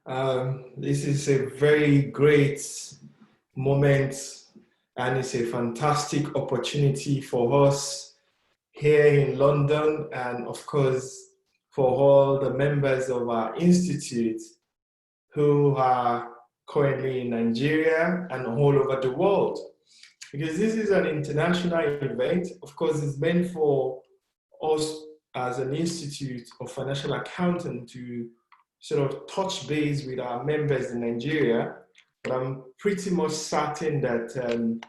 This is a very great moment, and it's a fantastic opportunity for us here in London, and of course for all the members of our institute who are currently in Nigeria and all over the world. Because this is an international event, of course, it's meant for us as an institute of financial accountant to sort of touch base with our members in Nigeria, but I'm pretty much certain that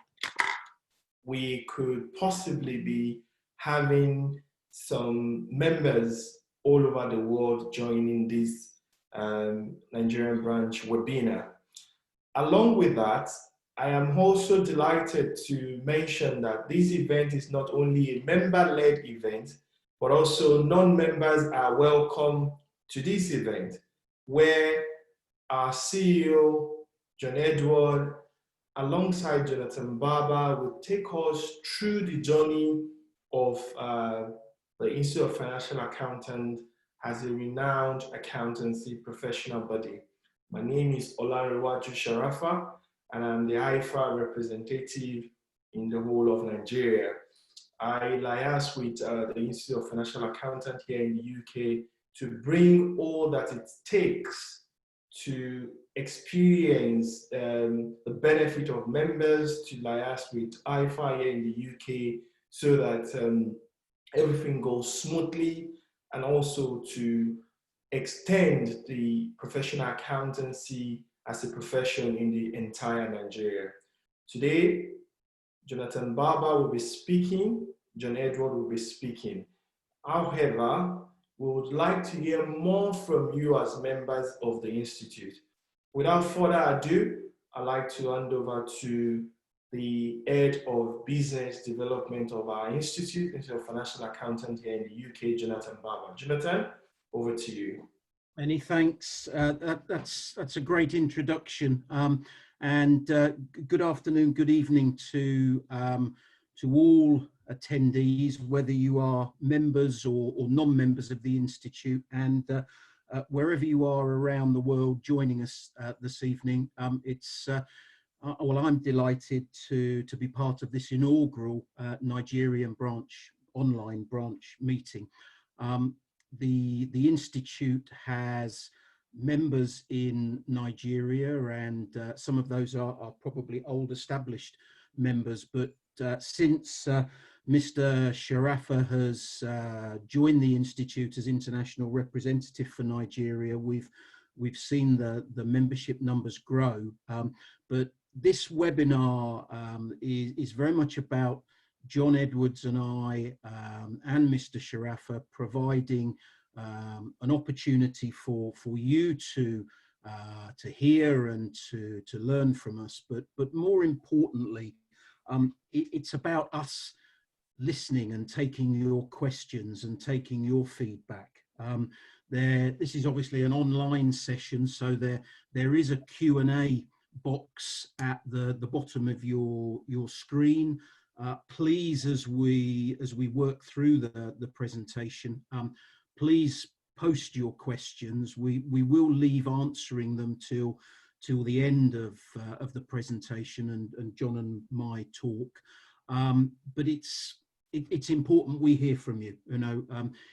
we could possibly be having some members all over the world joining this Nigerian branch webinar. Along with that, I am also delighted to mention that this event is not only a member-led event, but also non-members are welcome to this event, where our CEO, John Edward, alongside Jonathan Barber, will take us through the journey of the Institute of Financial Accountants as a renowned accountancy professional body. My name is Olarewaju Sharafa, and I'm the IFA representative in the whole of Nigeria. I liaise with the Institute of Financial Accountants here in the UK to bring all that it takes to experience the benefit of members, to liaise with IFA here in the UK so that everything goes smoothly, and also to extend the professional accountancy as a profession in the entire Nigeria. Today, Jonathan Barber will be speaking, John Edward will be speaking. However, we would like to hear more from you as members of the Institute. Without further ado, I'd like to hand over to the Head of Business Development of our Institute, Institute of Financial Accountant here in the UK, Jonathan Barber. Jonathan, over to you. Many thanks. That's a great introduction. Good afternoon, good evening to all attendees, whether you are members or non-members of the Institute, and wherever you are around the world joining us this evening. Well, I'm delighted to be part of this inaugural Nigerian online branch meeting. The Institute has members in Nigeria, and some of those are probably old established members, but since Mr. Sharafa has joined the Institute as international representative for Nigeria, we've seen the membership numbers grow. But this webinar is very much about John Edwards and I and Mr. Sharafa providing an opportunity for you to hear and to learn from us, but more importantly, it's about us listening and taking your questions and taking your feedback. This is obviously an online session, so there is a Q&A box at the bottom of your screen. Please, as we work through the presentation, please post your questions. We will leave answering them till the end of the presentation and John and my talk. But it's important we hear from you.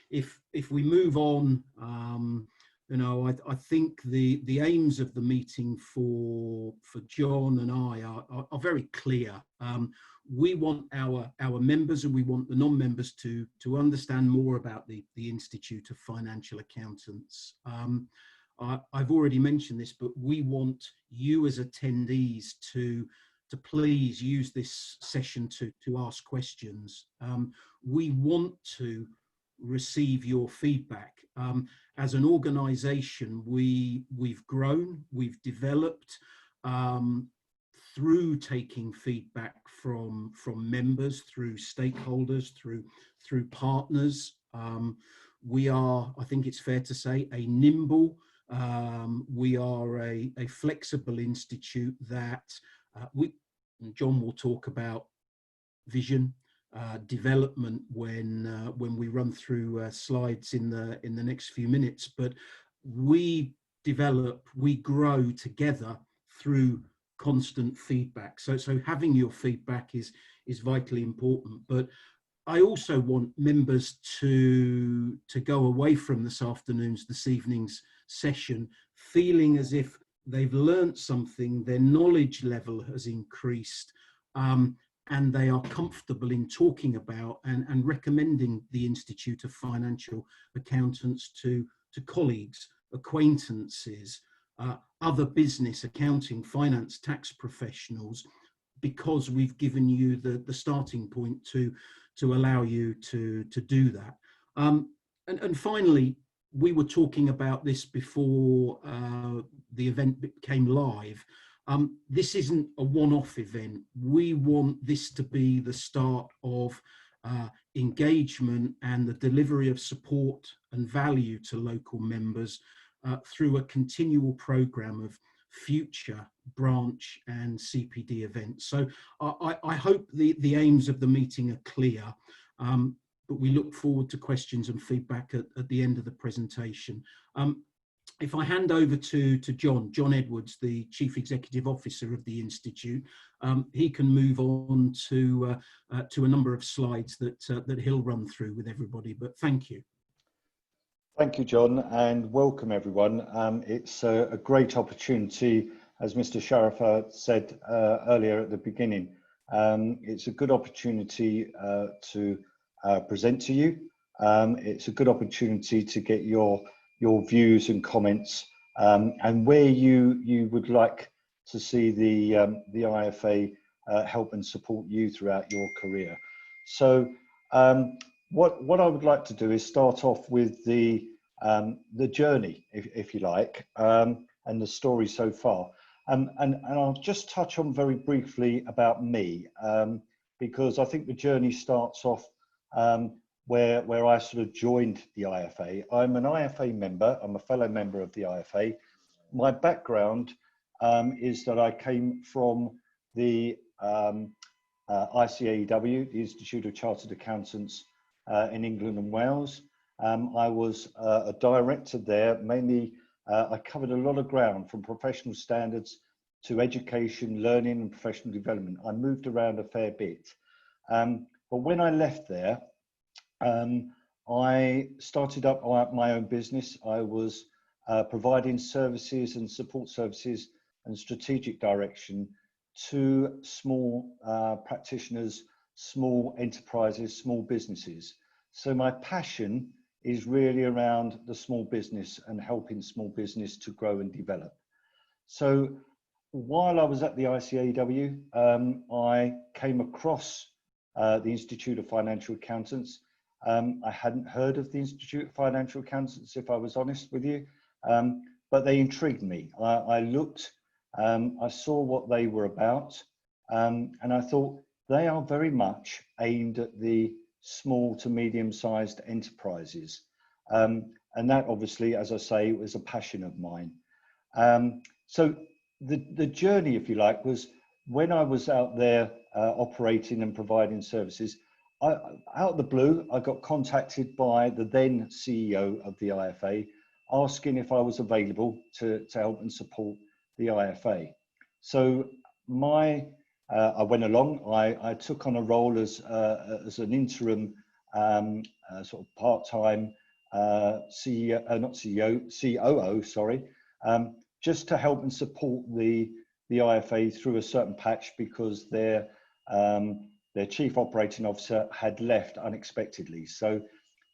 If we move on, I think the aims of the meeting for John and I are very clear. We want our members and we want the non-members to understand more about the Institute of Financial Accountants. I've already mentioned this, but we want you as attendees to please use this session to ask questions. We want to receive your feedback. As an organization, we've grown, we've developed through taking feedback from members, through stakeholders, through partners. We are, I think it's fair to say, a nimble, we are a flexible institute that John will talk about vision, development when we run through slides in the next few minutes, but we develop, we grow together through constant feedback. So having your feedback is vitally important. But I also want members to go away from this evening's session feeling as if they've learned something, their knowledge level has increased, and they are comfortable in talking about and recommending the Institute of Financial Accountants to colleagues, acquaintances, other business, accounting, finance, tax professionals, because we've given you the starting point to allow you to do that. And finally, we were talking about this before the event became live. This isn't a one-off event. We want this to be the start of engagement and the delivery of support and value to local members through a continual programme of future branch and CPD events. So I hope the aims of the meeting are clear, but we look forward to questions and feedback at the end of the presentation. If I hand over to John Edwards, the Chief Executive Officer of the Institute, he can move on to a number of slides that he'll run through with everybody, but thank you. Thank you, John, and welcome everyone. It's a great opportunity, as Mr. Sharafa said earlier at the beginning. It's a good opportunity to present to you. It's a good opportunity to get your views and comments, and where you would like to see the IFA help and support you throughout your career. So what I would like to do is start off with the journey, if you like, and the story so far. And I'll just touch on very briefly about me, because I think the journey starts off where I sort of joined the IFA. I'm an IFA member. I'm a fellow member of the IFA. My background is that I came from the ICAEW, the Institute of Chartered Accountants in England and Wales. I was a director there. Mainly, I covered a lot of ground, from professional standards to education, learning and professional development. I moved around a fair bit. But when I left there, I started up my own business. I was providing services and support services and strategic direction to small practitioners, small enterprises, small businesses. So my passion is really around the small business and helping small business to grow and develop. So while I was at the ICAEW, I came across the Institute of Financial Accountants. I hadn't heard of the Institute of Financial Accountants, if I was honest with you, but they intrigued me. I looked, I saw what they were about, and I thought they are very much aimed at the small to medium-sized enterprises. And that obviously, as I say, was a passion of mine. So the journey, if you like, was when I was out there operating and providing services, out of the blue, I got contacted by the then CEO of the IFA, asking if I was available to help and support the IFA. So I went along. I took on a role as an interim sort of part-time COO, sorry, just to help and support the IFA through a certain patch, because their chief operating officer had left unexpectedly. So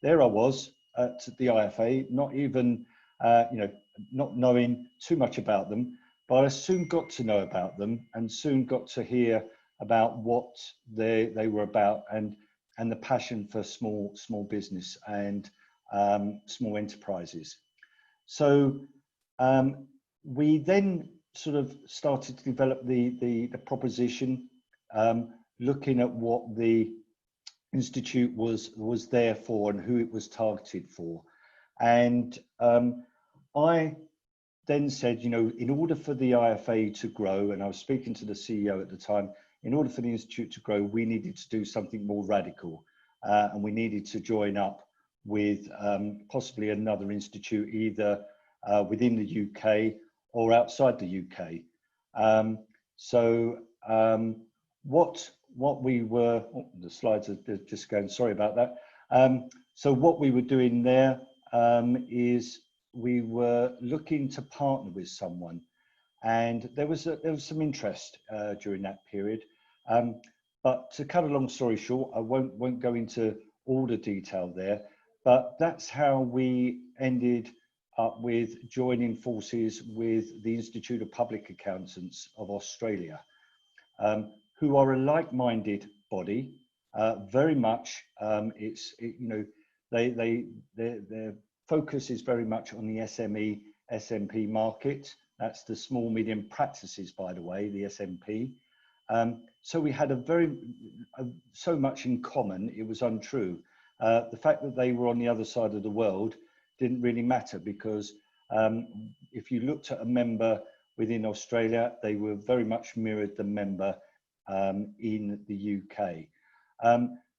there I was at the IFA, not even not knowing too much about them, but I soon got to know about them and soon got to hear about what they were about, and the passion for small business and small enterprises. So we then sort of started to develop the proposition, looking at what the Institute was there for and who it was targeted for. And I then said, in order for the IFA to grow, and I was speaking to the CEO at the time, in order for the Institute to grow, we needed to do something more radical, and we needed to join up with possibly another institute, either within the UK or outside the UK. What we were, the slides are just going, sorry about that. So what we were doing there is we were looking to partner with someone, and there was some interest during that period. But to cut a long story short, I won't go into all the detail there, but that's how we ended up with joining forces with the Institute of Public Accountants of Australia, who are a like-minded body. Very much, their focus is very much on the SME, SMP market. That's the small medium practices, by the way, the SMP. So we had so much in common, it was untrue. The fact that they were on the other side of the world didn't really matter, because if you looked at a member within Australia, they were very much mirrored the member in the UK.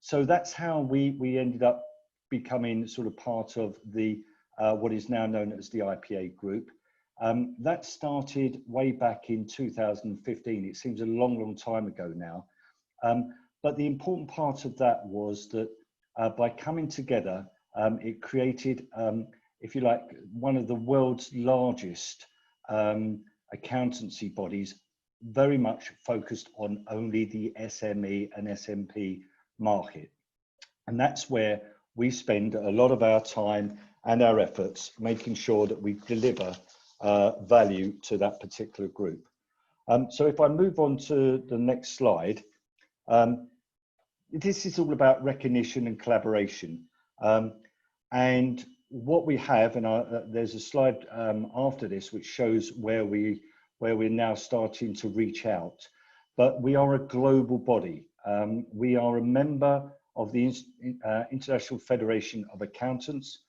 So that's how we ended up becoming sort of part of the what is now known as the IPA group. That started way back in 2015. It seems a long time ago now. But the important part of that was that by coming together, it created, if you like, one of the world's largest accountancy bodies, very much focused on only the SME and SMP market. And that's where we spend a lot of our time and our efforts making sure that we deliver value to that particular group. So if I move on to the next slide, this is all about recognition and collaboration. And what we have, and there's a slide after this which shows where we're now starting to reach out, but we are a global body. We are a member of the International Federation of Accountants,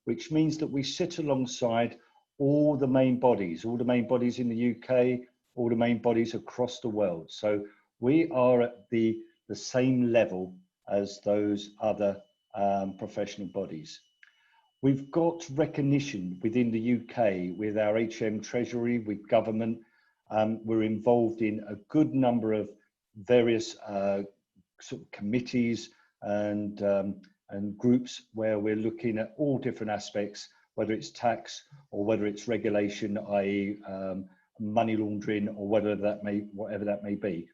which means that we sit alongside all the main bodies in the UK, all the main bodies across the world. So we are at the same level as those other professional bodies. We've got recognition within the UK with our HM Treasury, with government. We're involved in a good number of various sort of committees and groups where we're looking at all different aspects, whether it's tax or whether it's regulation, i.e. money laundering, or whatever that may be.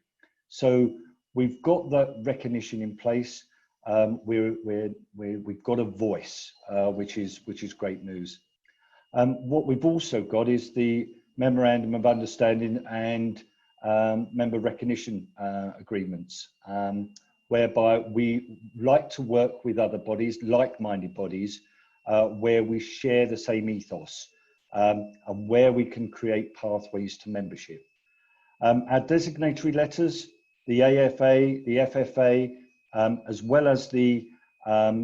So we've got that recognition in place. We've got a voice, which is great news. What we've also got is the Memorandum of Understanding and member recognition agreements, whereby we like to work with other bodies, like-minded bodies, where we share the same ethos, and where we can create pathways to membership. Our designatory letters, the AFA, the FFA, as well as the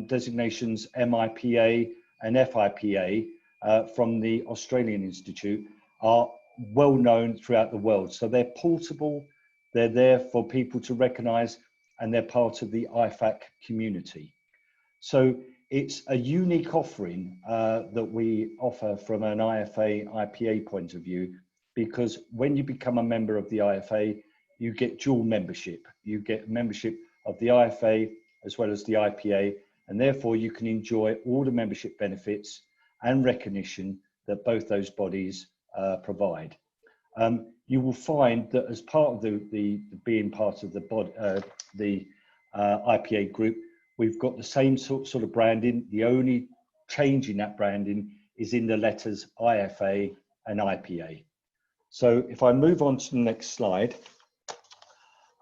designations MIPA and FIPA from the Australian Institute, are well known throughout the world. So they're portable, they're there for people to recognise, and they're part of the IFAC community. So it's a unique offering that we offer from an IFA, IPA point of view, because when you become a member of the IFA, you get dual membership. You get membership of the IFA as well as the IPA, and therefore you can enjoy all the membership benefits and recognition that both those bodies provide. You will find that as part of the being part of the IPA group, we've got the same sort of branding. The only change in that branding is in the letters IFA and IPA. So if I move on to the next slide,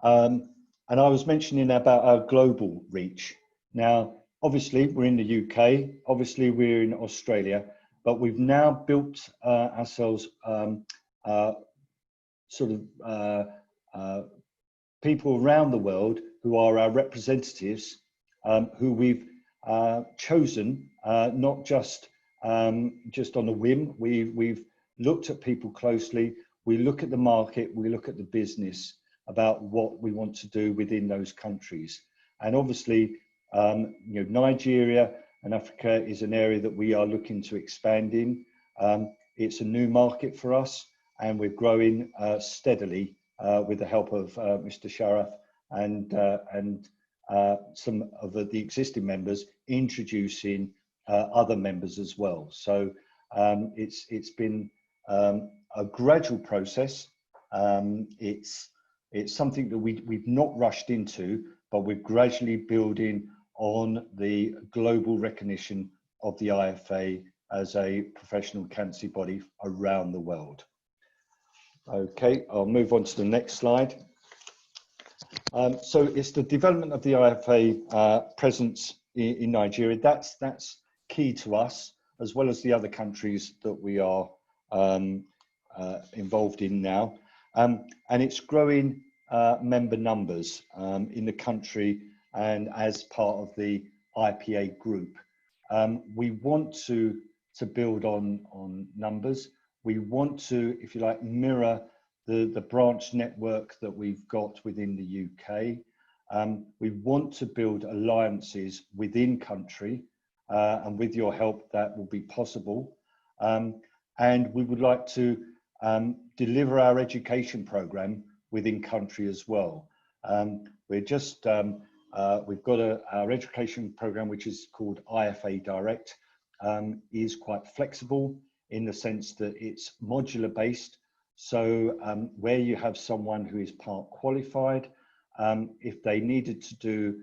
and I was mentioning about our global reach. Now, obviously we're in the UK, obviously we're in Australia, but we've now built ourselves people around the world who are our representatives, who we've chosen, not just on a whim. We've looked at people closely, we look at the market, we look at the business about what we want to do within those countries. And obviously, Nigeria and Africa is an area that we are looking to expand in. It's a new market for us, and we're growing steadily with the help of Mr. Sharaf and some of the existing members introducing other members as well. So it's been a gradual process. It's something that we've not rushed into, but we're gradually building on the global recognition of the IFA as a professional accountancy body around the world. Okay, I'll move on to the next slide. So it's the development of the IFA presence in Nigeria. That's key to us, as well as the other countries that we are involved in now. And it's growing member numbers in the country and as part of the IPA group. We want to build on numbers. We want to, if you like, mirror the branch network that we've got within the UK. We want to build alliances within country, and with your help that will be possible. And we would like to deliver our education program within country as well. We're just, we've got our education program, which is called IFA Direct, is quite flexible in the sense that it's modular based. So where you have someone who is part qualified, if they needed to do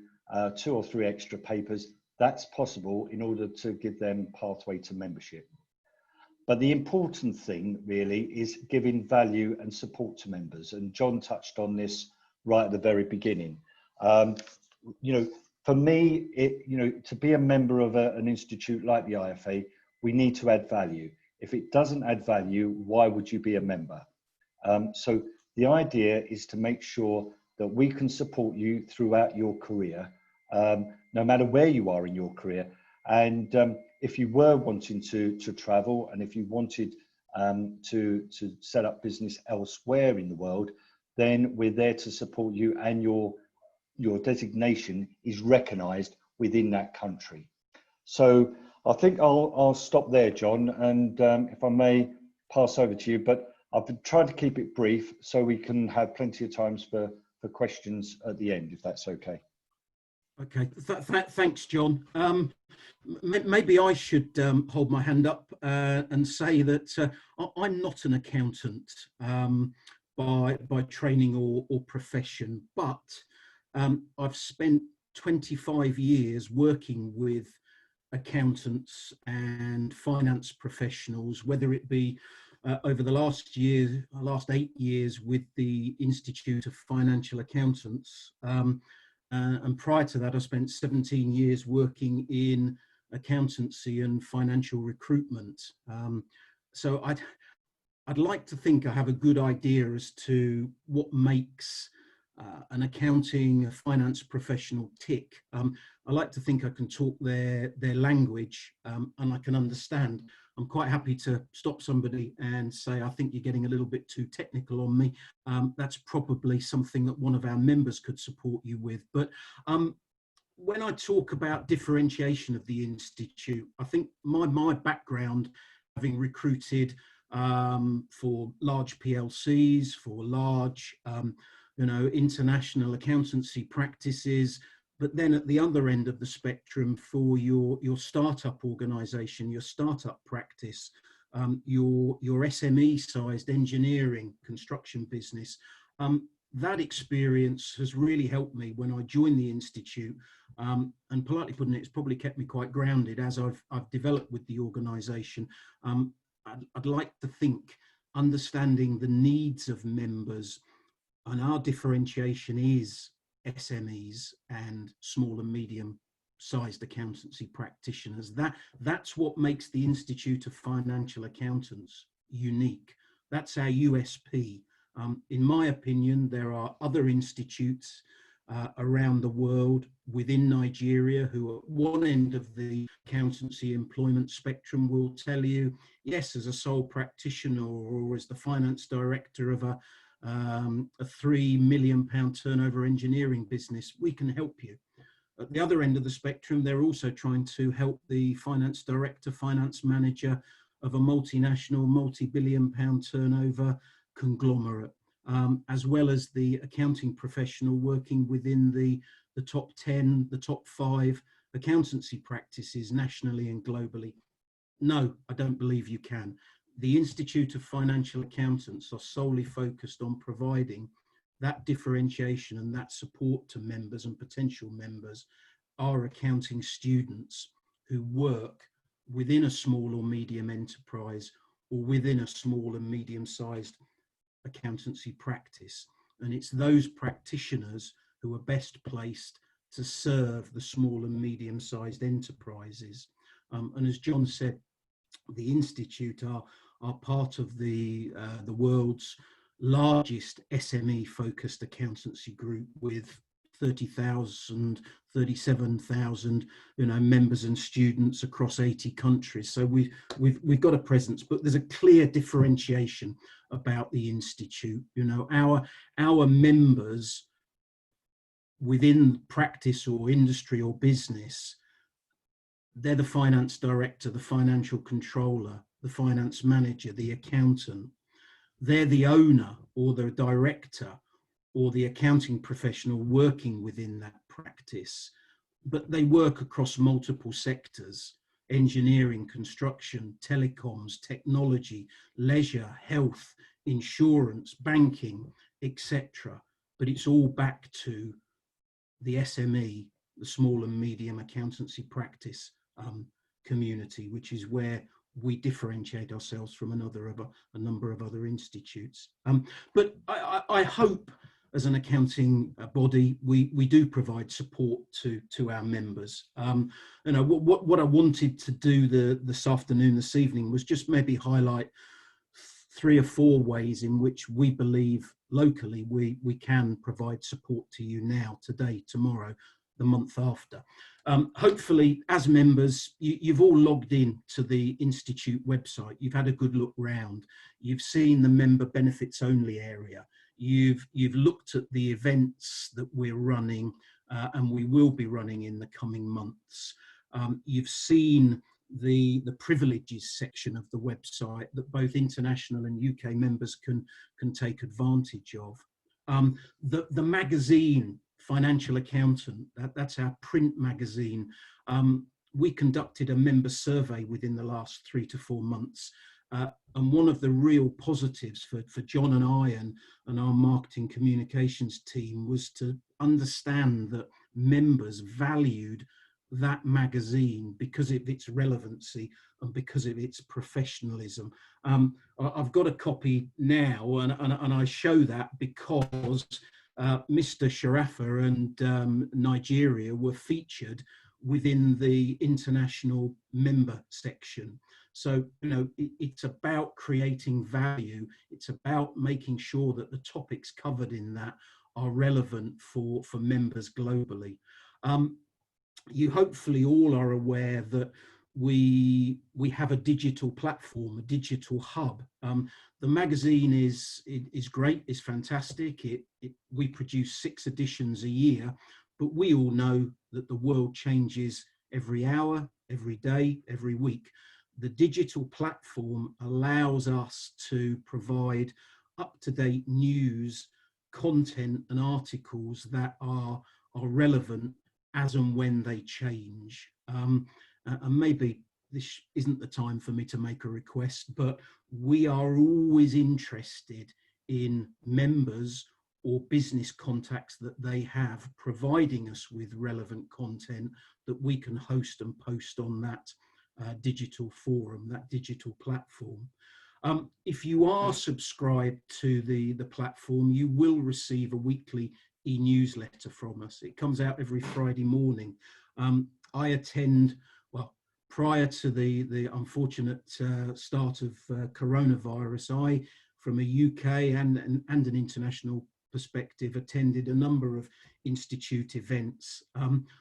2 or 3 extra papers, that's possible in order to give them pathway to membership. But the important thing really is giving value and support to members. And John touched on this right at the very beginning. You know, for me, to be a member of an institute like the IFA, we need to add value. If it doesn't add value, why would you be a member? So the idea is to make sure that we can support you throughout your career, no matter where you are in your career. And if you were wanting to travel, and if you wanted to set up business elsewhere in the world, then we're there to support you, and your designation is recognised within that country. So I think I'll stop there, John, and if I may pass over to you, but I've been trying to keep it brief so we can have plenty of times for questions at the end, if that's okay. Okay, thanks, John. Maybe I should hold my hand up and say that I'm not an accountant by training or profession, but I've spent 25 years working with accountants and finance professionals, whether it be over the last 8 years with the Institute of Financial Accountants, and prior to that I spent 17 years working in accountancy and financial recruitment. So I'd like to think I have a good idea as to what makes an accounting, a finance professional tick. I like to think I can talk their language and I can understand. I'm quite happy to stop somebody and say, I think you're getting a little bit too technical on me. That's probably something that one of our members could support you with. But when I talk about differentiation of the Institute, I think my background, having recruited for large PLCs, for large international accountancy practices, but then at the other end of the spectrum for your startup organization, your startup practice, your SME sized engineering construction business, that experience has really helped me when I joined the Institute, and politely putting it, it's probably kept me quite grounded as I've developed with the organization. I'd like to think understanding the needs of members, and our differentiation is SMEs and small and medium sized accountancy practitioners. That's what makes the Institute of Financial Accountants unique. That's our USP. In my opinion, there are other institutes around the world within Nigeria who at one end of the accountancy employment spectrum will tell you, yes, as a sole practitioner or as the finance director of a £3 million turnover engineering business, we can help you. At the other end of the spectrum, they're also trying to help the finance director, finance manager of a multinational, multi-billion-pound turnover conglomerate, as well as the accounting professional working within the top 10, the top 5 accountancy practices nationally and globally? No, I don't believe you can. The Institute of Financial Accountants are solely focused on providing that differentiation and that support to members and potential members, our accounting students who work within a small or medium enterprise or within a small and medium-sized accountancy practice. And it's those practitioners who are best placed to serve the small and medium-sized enterprises. And as John said, the Institute are part of the world's largest SME-focused accountancy group with 30,000, 37,000, members and students across 80 countries. So we've got a presence, but there's a clear differentiation about the Institute. Our members within practice or industry or business, they're the finance director, the financial controller, the finance manager, the accountant. They're the owner or the director or the accounting professional working within that practice, but they work across multiple sectors: engineering, construction, telecoms, technology, leisure, health, insurance, banking, etc. But it's all back to the SME, the small and medium accountancy practice community, which is where we differentiate ourselves from a number of other institutes. But I hope, as an accounting body, we do provide support to our members. What I wanted to do this afternoon, this evening, was just maybe highlight 3 or 4 ways in which we believe locally we can provide support to you now, today, tomorrow, the month after. Hopefully, as members, you've all logged in to the Institute website. You've had a good look round. You've seen the member benefits only area. You've looked at the events that we're running and we will be running in the coming months. You've seen the privileges section of the website that both international and UK members can take advantage of. The magazine, Financial Accountant, that's our print magazine. We conducted a member survey within the last 3 to 4 months. And one of the real positives for John and I and our marketing communications team was to understand that members valued that magazine because of its relevancy and because of its professionalism. I've got a copy now, and I show that because Mr. Sharafa and Nigeria were featured within the international member section. So, it's about creating value. It's about making sure that the topics covered in that are relevant for members globally. You hopefully all are aware that we have a digital platform, a digital hub. The magazine is great, is fantastic. We produce 6 editions a year, but we all know that the world changes every hour, every day, every week. The digital platform allows us to provide up-to-date news, content and articles that are relevant as and when they change. And maybe this isn't the time for me to make a request, but we are always interested in members or business contacts that they have providing us with relevant content that we can host and post on that digital forum, that digital platform. If you are subscribed to the platform, you will receive a weekly e-newsletter from us. It comes out every Friday morning. I attend, well, prior to the unfortunate start of coronavirus, I, from a UK and an international perspective, attended a number of institute events.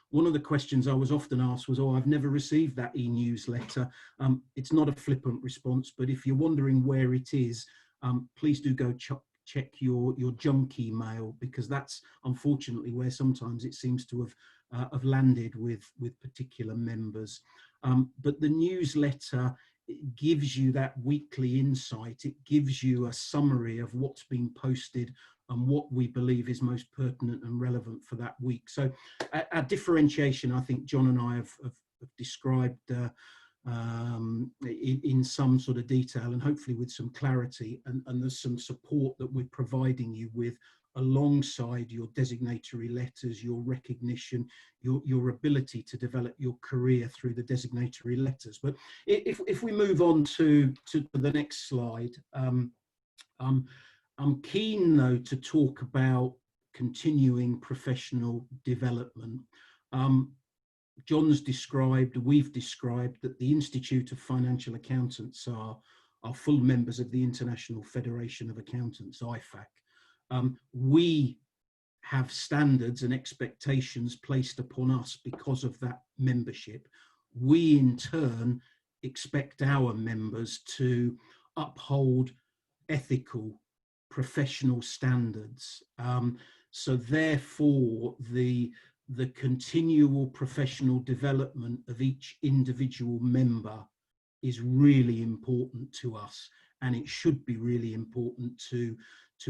One of the questions I was often asked was, I've never received that e-newsletter. It's not a flippant response, but if you're wondering where it is, please do go check your junk email, because that's unfortunately where sometimes it seems to have landed with particular members. But the newsletter it gives you that weekly insight. It gives you a summary of what's been posted and what we believe is most pertinent and relevant for that week. So our differentiation, I think John and I have described in some sort of detail, and hopefully with some clarity, and there's some support that we're providing you with alongside your designatory letters, your recognition, your ability to develop your career through the designatory letters. But if we move on to the next slide, I'm keen though to talk about continuing professional development. John's described, we've described that the Institute of Financial Accountants are full members of the International Federation of Accountants, IFAC. We have standards and expectations placed upon us because of that membership. We in turn expect our members to uphold ethical, professional standards. So therefore, the continual professional development of each individual member is really important to us, and it should be really important to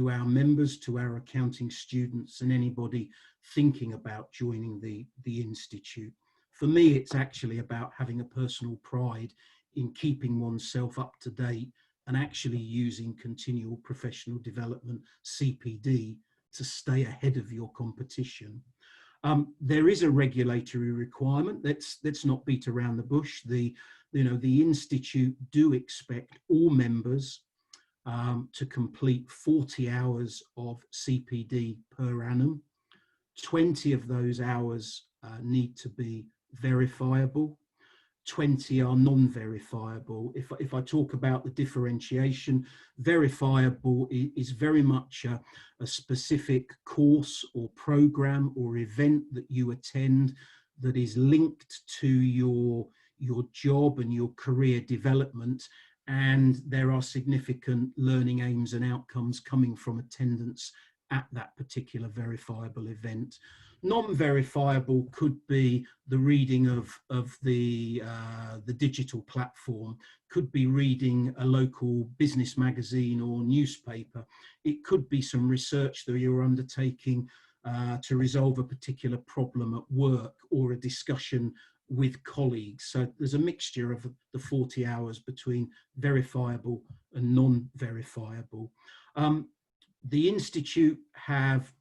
our members, to our accounting students, and anybody thinking about joining the Institute. For me, it's actually about having a personal pride in keeping oneself up to date and actually using continual professional development, CPD, to stay ahead of your competition. There is a regulatory requirement. Let's not beat around the bush. The Institute do expect all members to complete 40 hours of CPD per annum. 20 of those hours need to be verifiable. 20 are non-verifiable. If I talk about the differentiation, verifiable is very much a specific course or program or event that you attend that is linked to your job and your career development, and there are significant learning aims and outcomes coming from attendance at that particular verifiable event. Non-verifiable could be the reading of the digital platform, could be reading a local business magazine or newspaper. It could be some research that you're undertaking to resolve a particular problem at work, or a discussion with colleagues. So there's a mixture of the 40 hours between verifiable and non-verifiable. The Institute have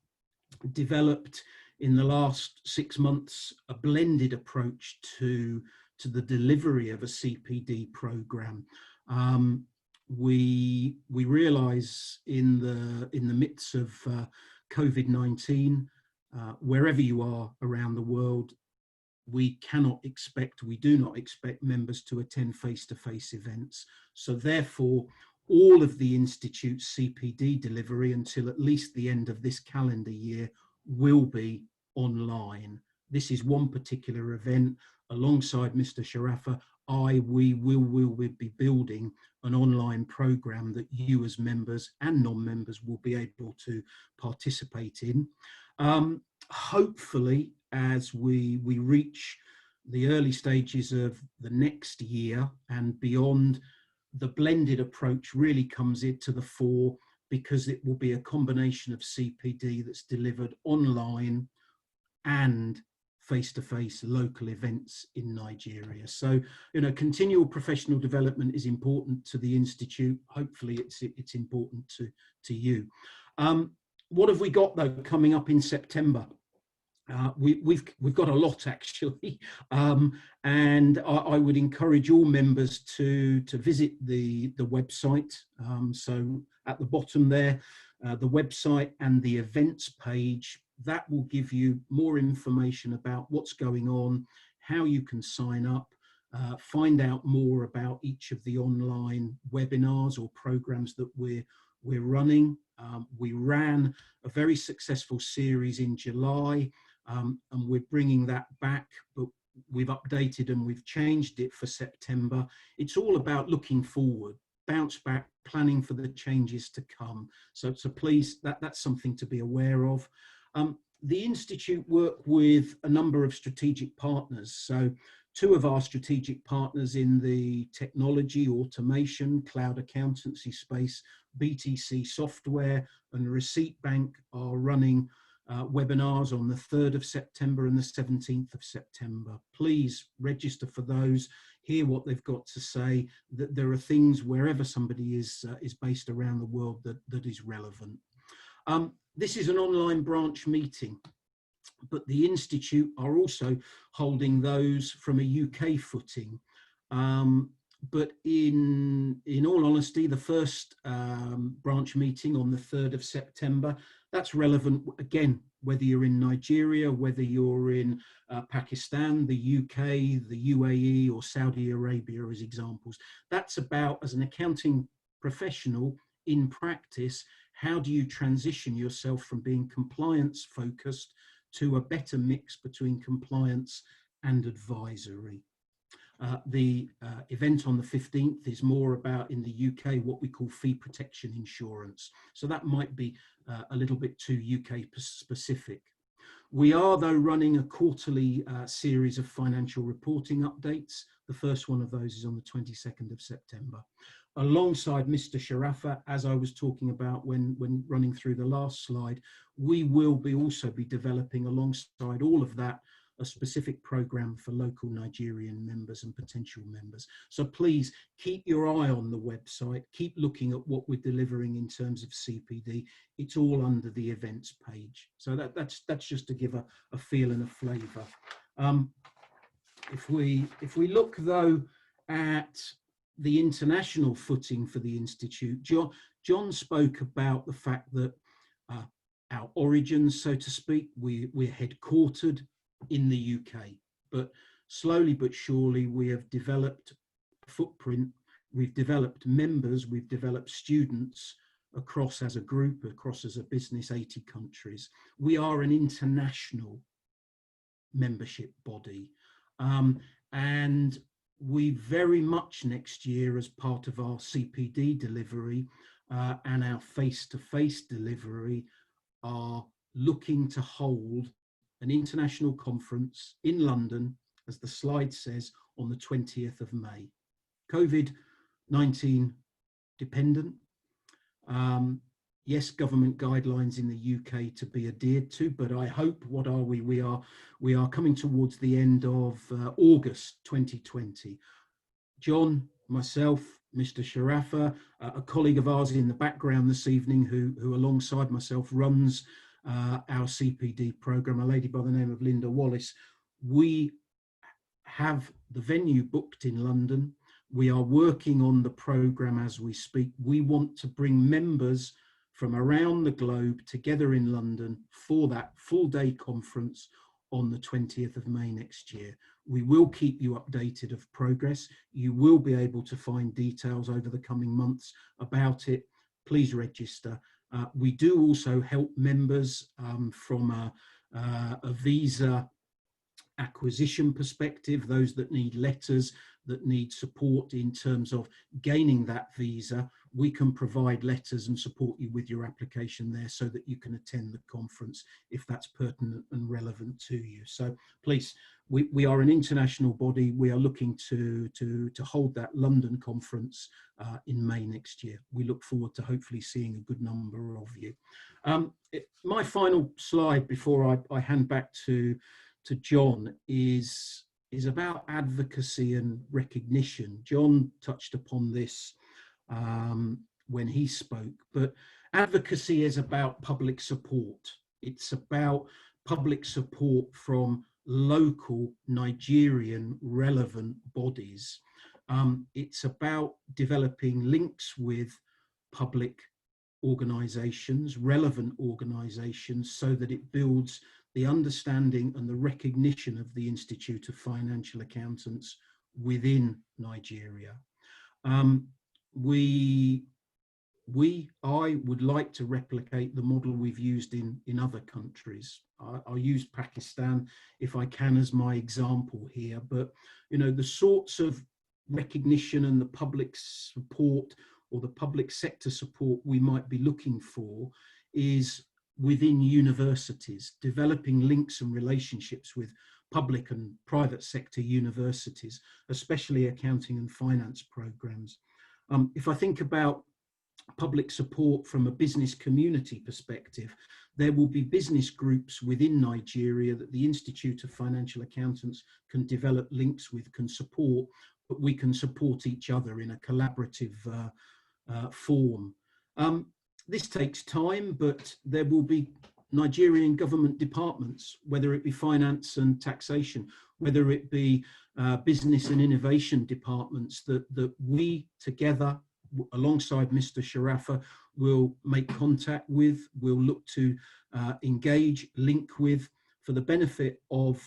developed in the last 6 months a blended approach to the delivery of a CPD program. We realise in the midst of COVID-19, wherever you are around the world, we do not expect members to attend face-to-face events. So therefore, all of the Institute's CPD delivery until at least the end of this calendar year will be online. This is one particular event. Alongside Mr. Sharafa, we will be building an online program that you as members and non-members will be able to participate in. Hopefully, as we reach the early stages of the next year and beyond, the blended approach really comes into the fore, because it will be a combination of CPD that's delivered online and face-to-face local events in Nigeria. So, continual professional development is important to the Institute. Hopefully it's important to you. What have we got though coming up in September? We've got a lot actually, and I would encourage all members to visit the website. So at the bottom there, the website and the events page, that will give you more information about what's going on, how you can sign up, find out more about each of the online webinars or programs that we're running. We ran a very successful series in July, and we're bringing that back, but we've updated and we've changed it for September. It's all about looking forward, bounce back, planning for the changes to come. So please, that's something to be aware of. The Institute work with a number of strategic partners. So two of our strategic partners in the technology, automation, cloud accountancy space, BTC Software and Receipt Bank, are running webinars on the 3rd of September and the 17th of September. Please register for those, hear what they've got to say, that there are things wherever somebody is based around the world that is relevant. This is an online branch meeting, but the Institute are also holding those from a UK footing. But in all honesty, the first branch meeting on the 3rd of September, that's relevant again, whether you're in Nigeria, whether you're in Pakistan, the UK, the UAE or Saudi Arabia as examples. That's about, as an accounting professional in practice, how do you transition yourself from being compliance focused to a better mix between compliance and advisory. The event on the 15th is more about, in the UK, what we call fee protection insurance. So that might be a little bit too UK specific. We are, though, running a quarterly series of financial reporting updates. The first one of those is on the 22nd of September. Alongside Mr. Sharafa, as I was talking about when running through the last slide, we will also be developing, alongside all of that, a specific program for local Nigerian members and potential members. So please keep your eye on the website, keep looking at what we're delivering in terms of CPD. It's all under the events page. So that's just to give a feel and a flavour. If we look though at the international footing for the Institute, John spoke about the fact that our origins, so to speak, we're headquartered in the UK, but slowly but surely we have developed a footprint, we've developed members, we've developed students across as a group, across as a business, 80 countries. We are an international membership body, and we very much next year, as part of our CPD delivery and our face-to-face delivery, are looking to hold an international conference in London, as the slide says, on the 20th of May. COVID-19 dependent. Yes, government guidelines in the UK to be adhered to, but I hope, what are we? We are coming towards the end of August 2020. John, myself, Mr. Sharafa, a colleague of ours in the background this evening, who alongside myself runs our CPD program, a lady by the name of Linda Wallace. We have the venue booked in London. We are working on the program as we speak. We want to bring members from around the globe together in London for that full day conference on the 20th of May next year. We will keep you updated of progress. You will be able to find details over the coming months about it. Please register. We do also help members from a visa acquisition perspective, those that need letters, that need support in terms of gaining that visa. We can provide letters and support you with your application there so that you can attend the conference if that's pertinent and relevant to you. So please, we are an international body. We are looking to hold that London conference in May next year. We look forward to hopefully seeing a good number of you. My final slide before I hand back to John is about advocacy and recognition. John touched upon this when he spoke, but advocacy is about public support. It's about public support from local Nigerian relevant bodies. It's about developing links with public organisations, relevant organisations, so that it builds the understanding and the recognition of the Institute of Financial Accountants within Nigeria. I would like to replicate the model we've used in other countries. I'll use Pakistan if I can as my example here, but you know, the sorts of recognition and the public support or the public sector support we might be looking for is within universities, developing links and relationships with public and private sector universities, especially accounting and finance programs. If I think about public support from a business community perspective, there will be business groups within Nigeria that the Institute of Financial Accountants can develop links with, can support, but we can support each other in a collaborative form. This takes time, but there will be Nigerian government departments, whether it be finance and taxation, whether it be business and innovation departments, that we together, alongside Mr. Sharafa, will make contact with, will look to engage, link with, for the benefit of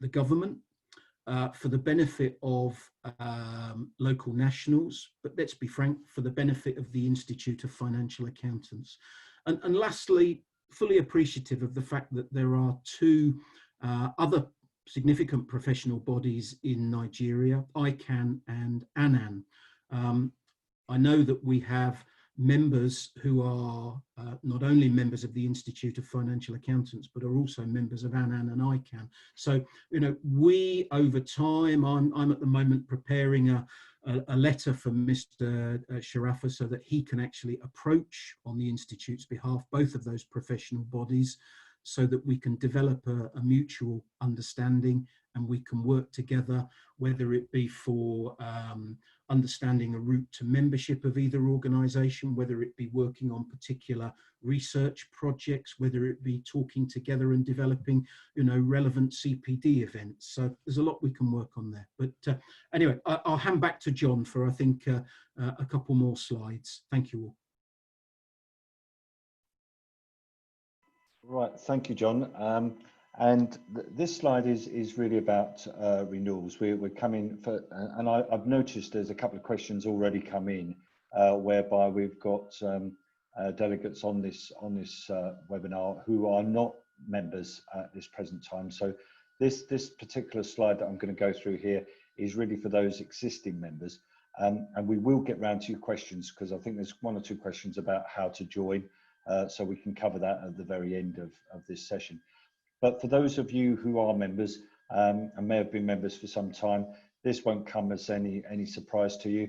the government, for the benefit of local nationals, but let's be frank, for the benefit of the Institute of Financial Accountants. And lastly, fully appreciative of the fact that there are two other significant professional bodies in Nigeria, ICANN and ANAN. I know that we have members who are not only members of the Institute of Financial Accountants, but are also members of ANAN and ICANN. So, you know, we over time, I'm at the moment preparing a letter for Mr. Sharafa so that he can actually approach on the Institute's behalf both of those professional bodies, so that we can develop a mutual understanding and we can work together, whether it be for understanding a route to membership of either organisation, whether it be working on particular research projects, whether it be talking together and developing, you know, relevant CPD events. So there's a lot we can work on there. But anyway, I'll hand back to John for, I think, a couple more slides. Thank you all. Right, thank you, John. And this slide is really about renewals. We're coming for, and I've noticed there's a couple of questions already come in, whereby we've got delegates on this webinar who are not members at this present time. So this particular slide that I'm going to go through here is really for those existing members, and we will get round to your questions, because I think there's one or two questions about how to join. So we can cover that at the very end of this session. But for those of you who are members and may have been members for some time, this won't come as any surprise to you.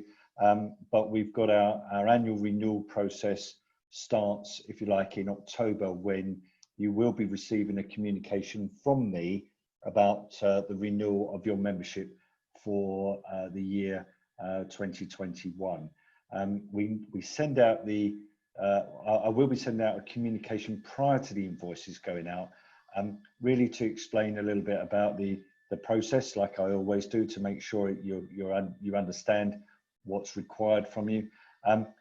But we've got our annual renewal process starts, if you like, in October, when you will be receiving a communication from me about the renewal of your membership for the year 2021. We send out I will be sending out a communication prior to the invoices going out, really to explain a little bit about the process, like I always do, to make sure you understand what's required from you,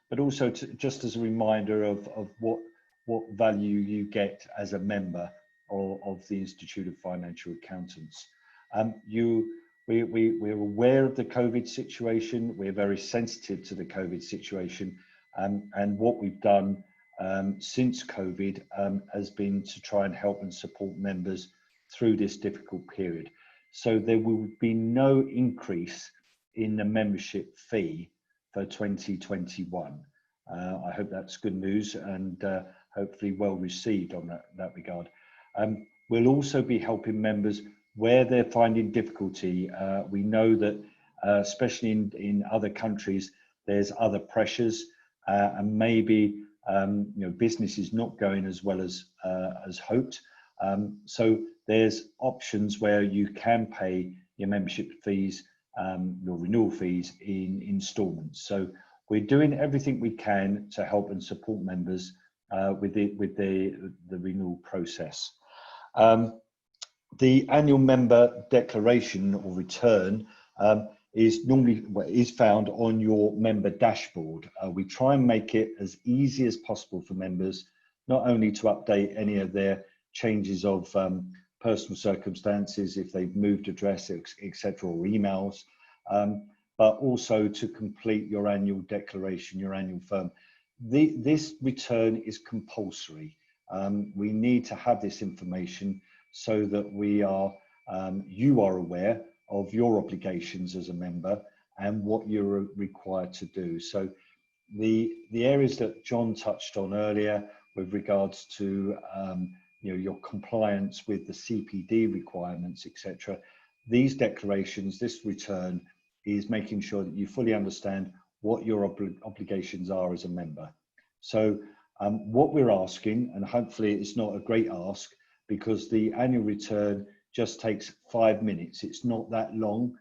but also just as a reminder of what value you get as a member of the Institute of Financial Accountants. We're aware of the COVID situation. We're very sensitive to the COVID situation. And what we've done since COVID has been to try and help and support members through this difficult period. So there will be no increase in the membership fee for 2021. I hope that's good news, and hopefully well received on that regard. We'll also be helping members where they're finding difficulty. We know that especially in other countries, there's other pressures. And maybe you know, business is not going as well as hoped. So there's options where you can pay your membership fees, your renewal fees in instalments. So we're doing everything we can to help and support members with the renewal process. The annual member declaration or return is found on your member dashboard. We try and make it as easy as possible for members, not only to update any of their changes of personal circumstances, if they've moved address, etc., or emails, but also to complete your annual declaration, your annual firm. This return is compulsory. We need to have this information so that you are aware of your obligations as a member and what you're required to do. So the areas that John touched on earlier with regards to your compliance with the CPD requirements, etc. These declarations, this return, is making sure that you fully understand what your obligations are as a member. So what we're asking, and hopefully it's not a great ask, because the annual return just takes 5 minutes. It's not that long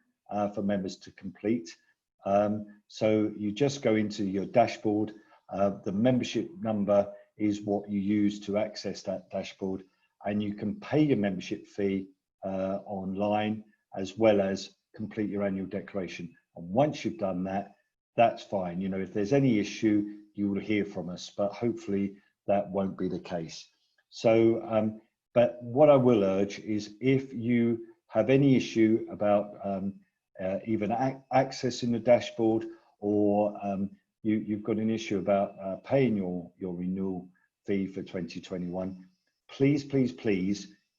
for members to complete. So you just go into your dashboard. The membership number is what you use to access that dashboard, and you can pay your membership fee online, as well as complete your annual declaration. And once you've done that, that's fine. If there's any issue, you will hear from us, but hopefully that won't be the case. So, but what I will urge is, if you have any issue about even accessing the dashboard, or you've got an issue about paying your renewal fee for 2021, please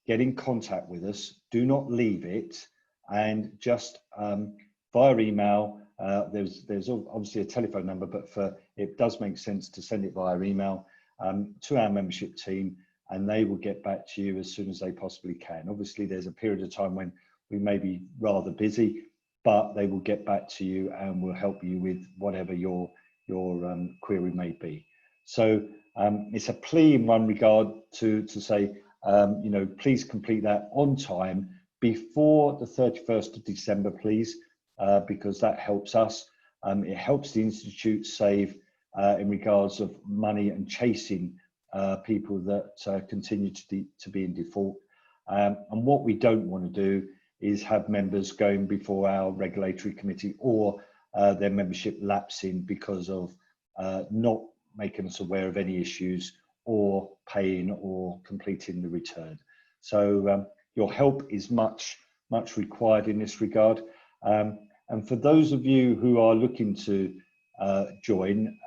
get in contact with us. Do not leave it, and just via email. There's obviously a telephone number, but it does make sense to send it via email to our membership team, and they will get back to you as soon as they possibly can. Obviously, there's a period of time when we may be rather busy, but they will get back to you and will help you with whatever your query may be. So it's a plea in one regard to say, please complete that on time before the 31st of December, please, because that helps us. It helps the Institute save in regards of money and chasing people that continue to be in default. And what we don't want to do is have members going before our regulatory committee, or their membership lapsing because of not making us aware of any issues, or paying or completing the return. So your help is much required in this regard. And for those of you who are looking to join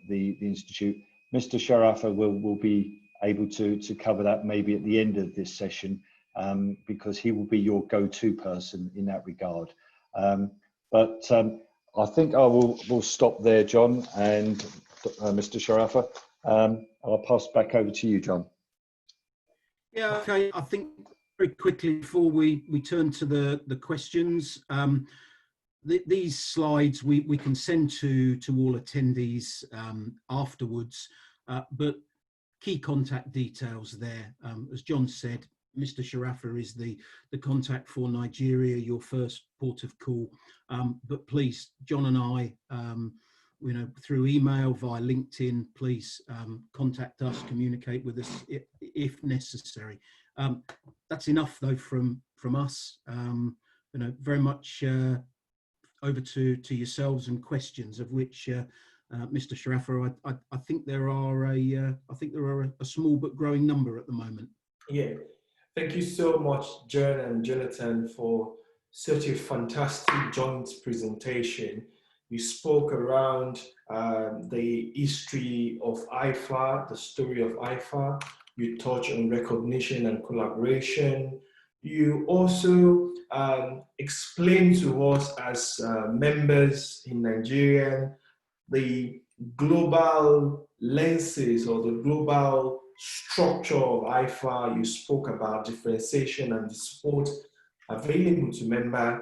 the Institute, Mr. Sharafa will be able to cover that maybe at the end of this session, because he will be your go-to person in that regard. But I think we'll stop there, John, and Mr. Sharafa. I'll pass back over to you, John. Yeah, okay. I think very quickly before we turn to the questions, these slides we can send to all attendees afterwards, but key contact details there. As John said, Mr. Sharafa is the contact for Nigeria, your first port of call. But please, John and I, through email, via LinkedIn, please contact us, communicate with us if necessary. That's enough though from us. Very much over to yourselves and questions, of which Mr. Sharafa, I think there are a small but growing number at the moment. Yeah, thank you so much, John and Jonathan, for such a fantastic joint presentation. You spoke around the history of IFA, the story of IFA. You touched on recognition and collaboration. You also explained to us as members in Nigeria the global lenses or the global structure of IFA. You spoke about differentiation and the support available to members.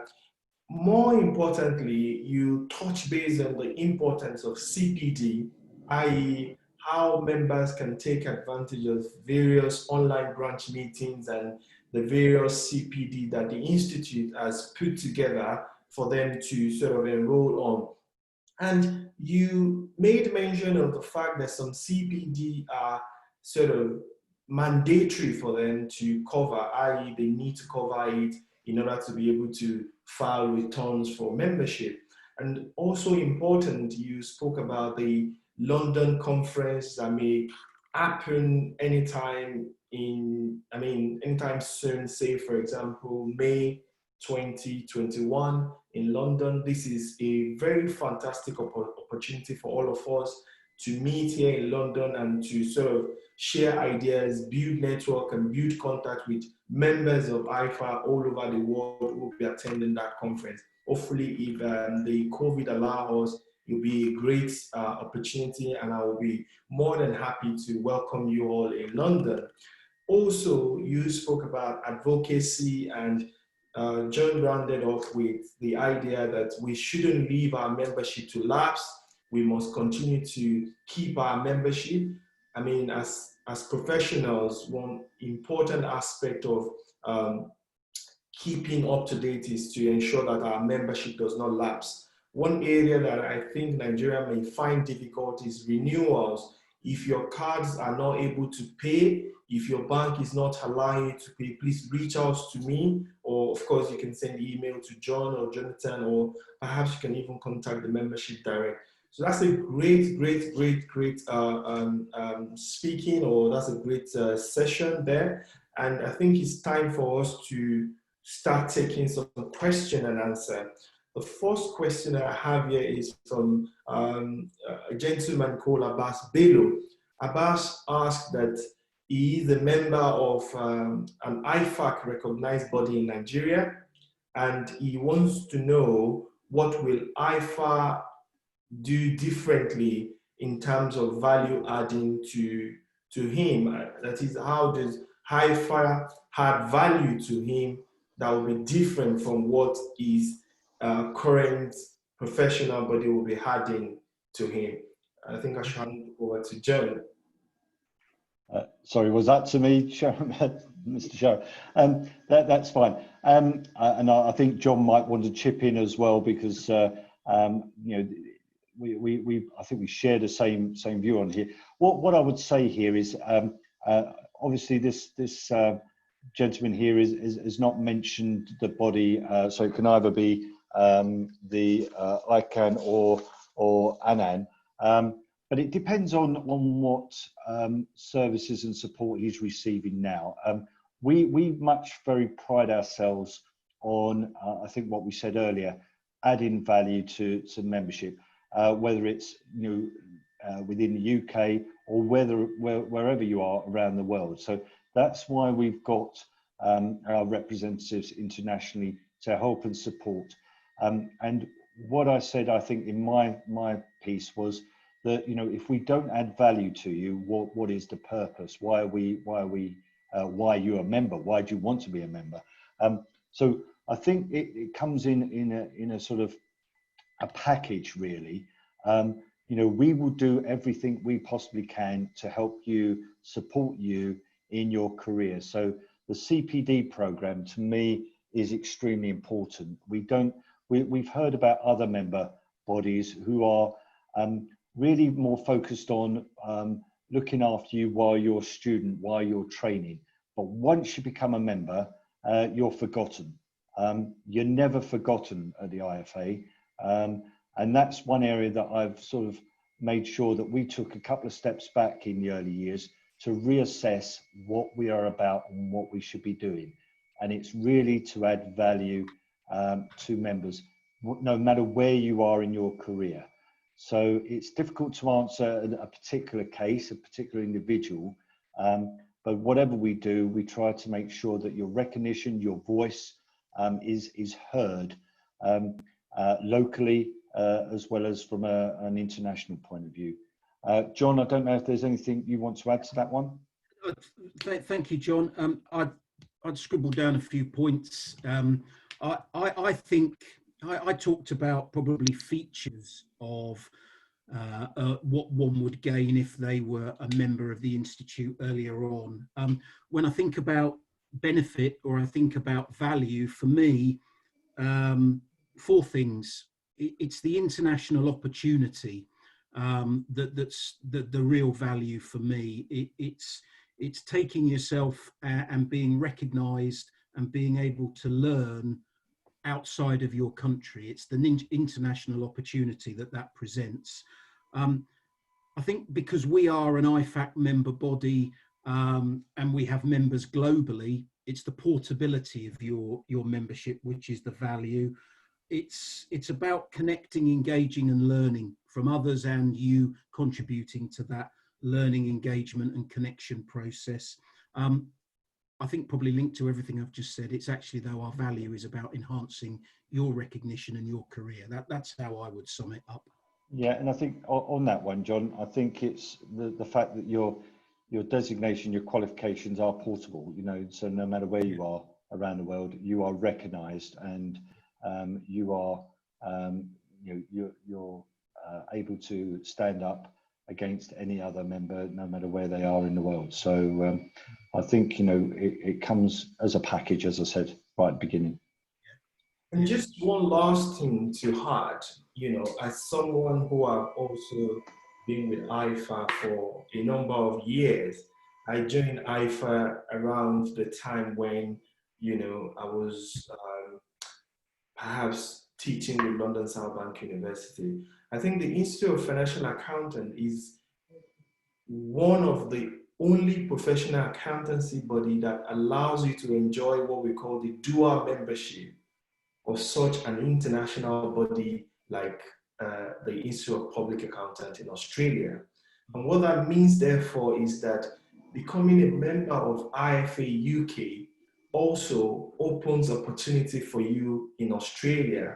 More importantly, you touch base on the importance of CPD, i.e. how members can take advantage of various online branch meetings and the various CPD that the Institute has put together for them to sort of enroll on. And you made mention of the fact that some CPD are sort of mandatory for them to cover, i.e. they need to cover it in order to be able to file returns for membership. And also important, you spoke about the London conference that may happen anytime anytime soon, say for example, May 2021 in London. This is a very fantastic opportunity for all of us to meet here in London and to sort of share ideas, build network, and build contact with members of IFA all over the world who will be attending that conference. Hopefully, if the COVID allows us, it will be a great opportunity, and I will be more than happy to welcome you all in London. Also, you spoke about advocacy, and John rounded off with the idea that we shouldn't leave our membership to lapse. We must continue to keep our membership. I mean, as professionals, one important aspect of keeping up to date is to ensure that our membership does not lapse. One area that I think Nigeria may find difficult is renewals. If your cards are not able to pay, if your bank is not allowing you to pay, please reach out to me, or of course you can send email to John or Jonathan, or perhaps you can even contact the membership direct. So that's a great speaking, or that's a great session there. And I think it's time for us to start taking some question and answer. The first question I have here is from a gentleman called Abbas Bello. Abbas asked that he is a member of an IFAC recognized body in Nigeria, and he wants to know what will IFA do differently in terms of value adding to him. That is, how does IFA add value to him that will be different from what his current professional body will be adding to him? I think I should hand it over to John. Sorry, was that to me, Mr. Sharon? That's fine. And I think John might want to chip in as well, because you know, I think we share the same view on here. What I would say here is, obviously this gentleman here is not mentioned the body, so it can either be the ICANN or ANAN. But it depends on what services and support he's receiving now. We much very pride ourselves on, I think what we said earlier, adding value to membership, whether it's within the UK or wherever you are around the world. So that's why we've got our representatives internationally to help and support. And what I said, I think in my piece was that, you know, if we don't add value to you, what is the purpose? Why are you a member? Why do you want to be a member? So I think it comes in a sort of a package, really. You know, we will do everything we possibly can to help you, support you in your career. So the CPD program, to me, is extremely important. We've heard about other member bodies who are really more focused on looking after you while you're a student, while you're training. But once you become a member, you're forgotten. You're never forgotten at the IFA. And that's one area that I've sort of made sure that we took a couple of steps back in the early years to reassess what we are about and what we should be doing. And it's really to add value to members, no matter where you are in your career. So it's difficult to answer a particular case, a particular individual, but whatever we do, we try to make sure that your recognition, your voice is heard locally, as well as from an international point of view. John, I don't know if there's anything you want to add to that one. Thank you, John. I'd scribbled down a few points. I think I talked about probably features of what one would gain if they were a member of the Institute earlier on. When I think about benefit, or I think about value, for me, four things. It's the international opportunity that's the real value for me. It's taking yourself and being recognised and being able to learn outside of your country. It's the international opportunity that presents. I think because we are an IFAC member body and we have members globally, it's the portability of your membership which is the value. It's about connecting, engaging and learning from others, and you contributing to that learning, engagement and connection process. I think probably linked to everything I've just said, it's actually, though, our value is about enhancing your recognition and your career. That's how I would sum it up. Yeah, and I think on that one, John, I think it's the fact that you're your designation, your qualifications are portable, you know, so no matter where you are around the world, you are recognised, and you are, you know, you're able to stand up against any other member, no matter where they are in the world. So I think, you know, it comes as a package, as I said right at the beginning. And just one last thing to add, you know, as someone who have also been with IFA for a number of years, I joined IFA around the time when, you know, I was perhaps teaching with London South Bank University. I think the Institute of Financial Accountant is one of the only professional accountancy body that allows you to enjoy what we call the dual membership of such an international body like the Institute of Public Accountants in Australia. And what that means, therefore, is that becoming a member of IFA UK also opens opportunity for you in Australia.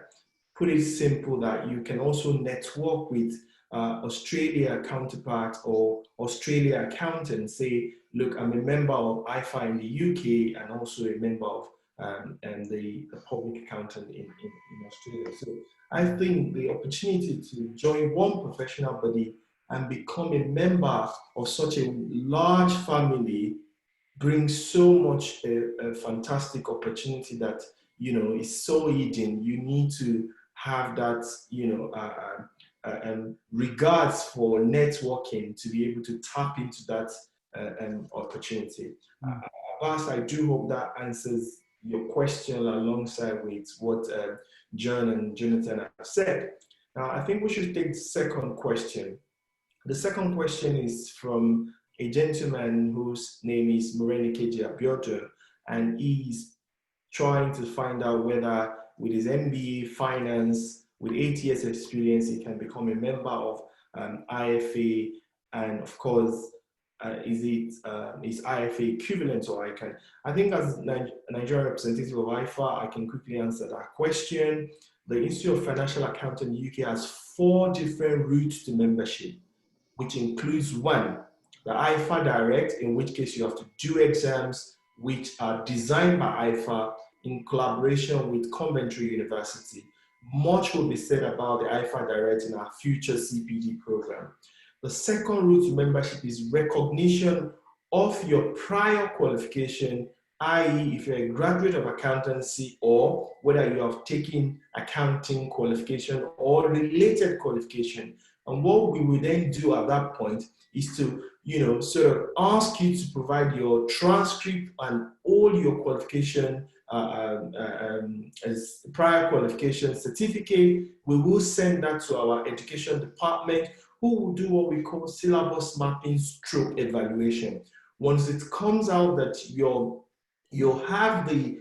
Put it simple, that you can also network with Australia counterparts or Australia accountants. Say, look, I'm a member of IFA in the UK and also a member of and the public accountant in Australia. So I think the opportunity to join one professional body and become a member of such a large family brings so much a fantastic opportunity that, you know, is so hidden. You need to have that, you know, regards for networking to be able to tap into that opportunity. Abbas, I do hope that answers your question alongside with what John and Jonathan have said. Now, I think we should take the second question. The second question is from a gentleman whose name is Morenikeji Abiodun, and he's trying to find out whether with his MBA finance, with 8 years experience, he can become a member of IFA, and of course, is IFA equivalent to ICANN? I think as Nigerian representative of IFA, I can quickly answer that question. The Institute of Financial Accounting UK has 4 different routes to membership, which includes 1, the IFA Direct, in which case you have to do exams which are designed by IFA in collaboration with Coventry University. Much will be said about the IFA Direct in our future CPD program. The second route to membership is recognition of your prior qualification, i.e. if you're a graduate of accountancy or whether you have taken accounting qualification or related qualification. And what we will then do at that point is to, you know, sort of ask you to provide your transcript and all your qualification as prior qualification certificate. We will send that to our education department, who will do what we call syllabus mapping stroke evaluation. Once it comes out that you have the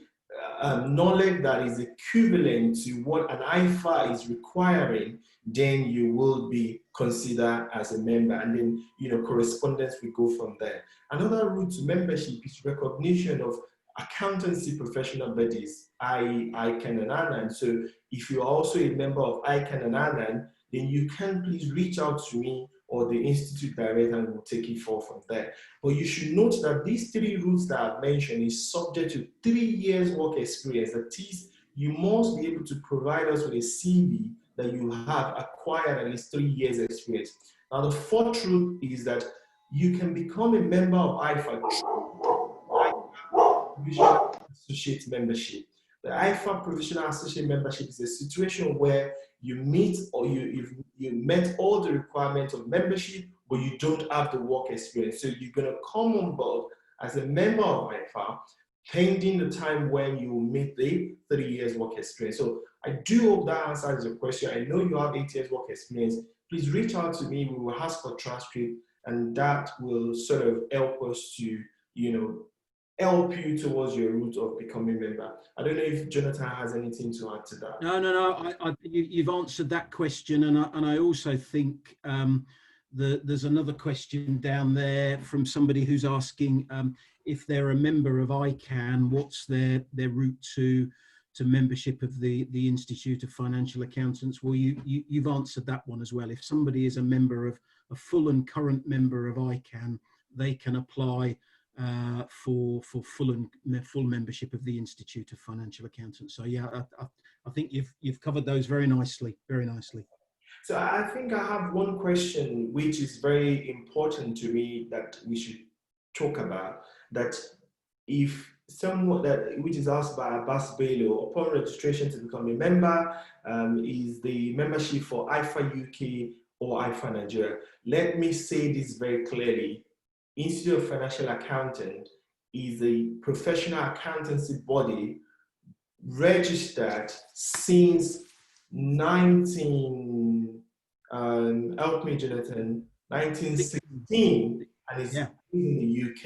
knowledge that is equivalent to what an IFA is requiring, then you will be considered as a member, and then, you know, correspondence will go from there. Another route to membership is recognition of accountancy professional bodies, i.e. ICANN and ANAN. So if you're also a member of ICANN and ANAN, then you can please reach out to me or the Institute Director, and we'll take it forward from there. But you should note that these 3 routes that I've mentioned is subject to 3 years work experience. That is, you must be able to provide us with a CV that you have acquired at least 3 years experience. Now, the 4th route is that you can become a member of IFA Provisional Associate Membership. The IFA Provisional Associate Membership is a situation where you meet or you met all the requirements of membership, but you don't have the work experience. So you're going to come on board as a member of IFA, pending the time when you will meet the 3 years work experience. So I do hope that answers your question. I know you have 8 years work experience. Please reach out to me. We will ask for transcript, and that will sort of help us to, you know, help you towards your route of becoming a member. I don't know if Jonathan has anything to add to that. No. You've answered that question, and I also think there's another question down there from somebody who's asking if they're a member of ICANN, what's their route to membership of the Institute of Financial Accountants. Well, you've answered that one as well. If somebody is a member of a full and current member of ICANN, they can apply for full membership of the Institute of Financial Accountants. So yeah, I think you've covered those very nicely, very nicely. So I think I have one question which is very important to me that we should talk about. That if someone which is asked by Abbas Bello upon registration to become a member, is the membership for IFA UK or IFA Nigeria? Let me say this very clearly. Institute of Financial Accountant is a professional accountancy body registered since 1916, and it's in the UK.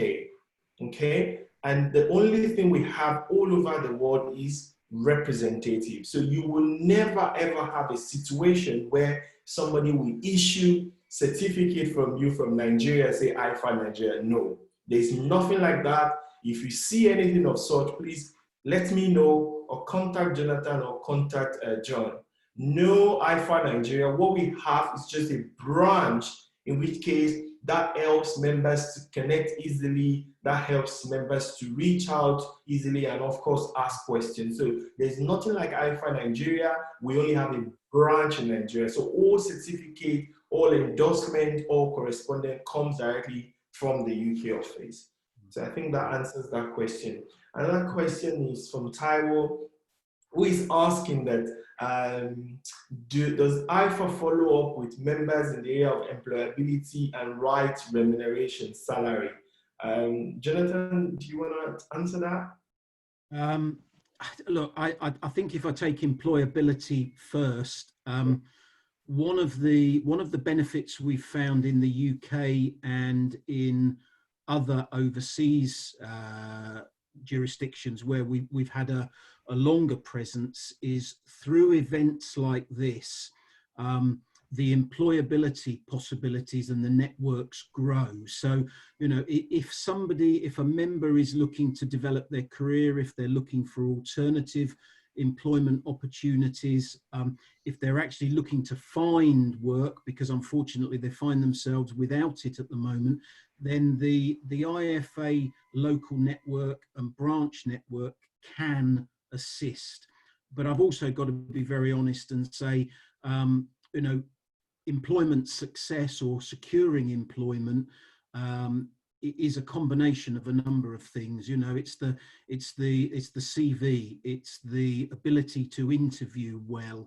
Okay, and the only thing we have all over the world is representative. So you will never ever have a situation where somebody will issue certificate from you from Nigeria, say IFA Nigeria. No, there's nothing like that. If you see anything of sort, please let me know, or contact Jonathan, or contact John. No IFA Nigeria. What we have is just a branch, in which case that helps members to connect easily, that helps members to reach out easily, and of course ask questions. So there's nothing like IFA Nigeria. We only have a branch in Nigeria. So all certificate, all endorsement, all correspondence comes directly from the UK office. So I think that answers that question. Another question is from Taiwo, who is asking that does IFA follow up with members in the area of employability and right remuneration salary? Jonathan, do you want to answer that? Look, I think if I take employability first, one of the benefits we've found in the UK and in other overseas jurisdictions where we've had a longer presence is through events like this, the employability possibilities and the networks grow. So, you know, if a member is looking to develop their career, if they're looking for alternative employment opportunities, if they're actually looking to find work, because unfortunately they find themselves without it at the moment, then the IFA local network and branch network can assist. But I've also got to be very honest and say, you know, employment success or securing employment is a combination of a number of things. You know, it's the CV, it's the ability to interview well,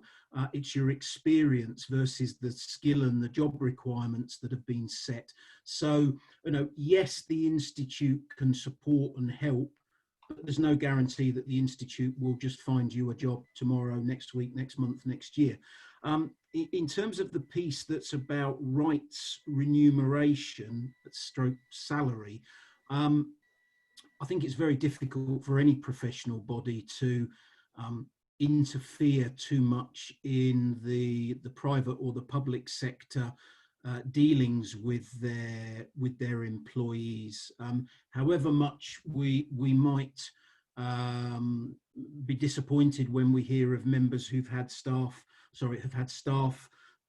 it's your experience versus the skill and the job requirements that have been set. So, you know, yes, the Institute can support and help, but there's no guarantee that the Institute will just find you a job tomorrow, next week, next month, next year. In terms of the piece that's about rights remuneration, stroke salary, I think it's very difficult for any professional body to interfere too much in the private or the public sector dealings with their employees. However much we might be disappointed when we hear of members who've had staff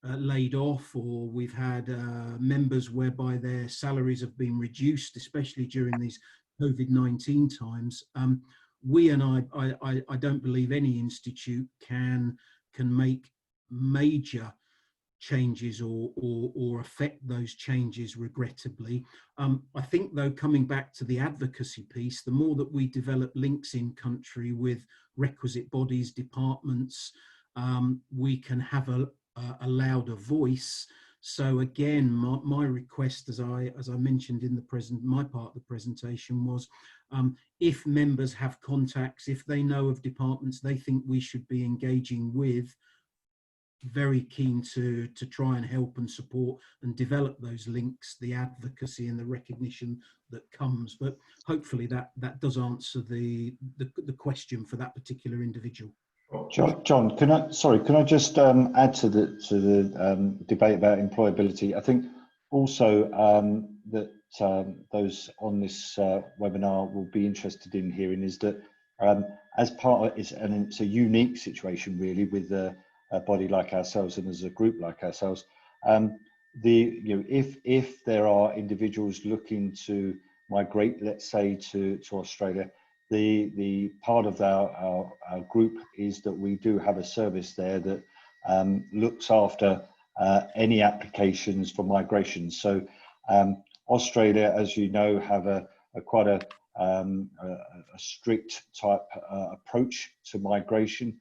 laid off, or we've had members whereby their salaries have been reduced, especially during these COVID-19 times. I don't believe any institute can make major changes or affect those changes, regrettably. I think, though, coming back to the advocacy piece, the more that we develop links in country with requisite bodies, departments, we can have a louder voice. So again, my request, as I mentioned in my part of the presentation, was if members have contacts, if they know of departments they think we should be engaging with, very keen to try and help and support and develop those links, the advocacy and the recognition that comes. But hopefully that does answer the question for that particular individual. John, can I just add to the debate about employability? I think also that those on this webinar will be interested in hearing is that as part of it's a unique situation really with a body like ourselves and as a group like ourselves, if there are individuals looking to migrate, let's say to Australia, the part of our group is that we do have a service there that looks after any applications for migration. So Australia, as you know, have a quite a strict type approach to migration,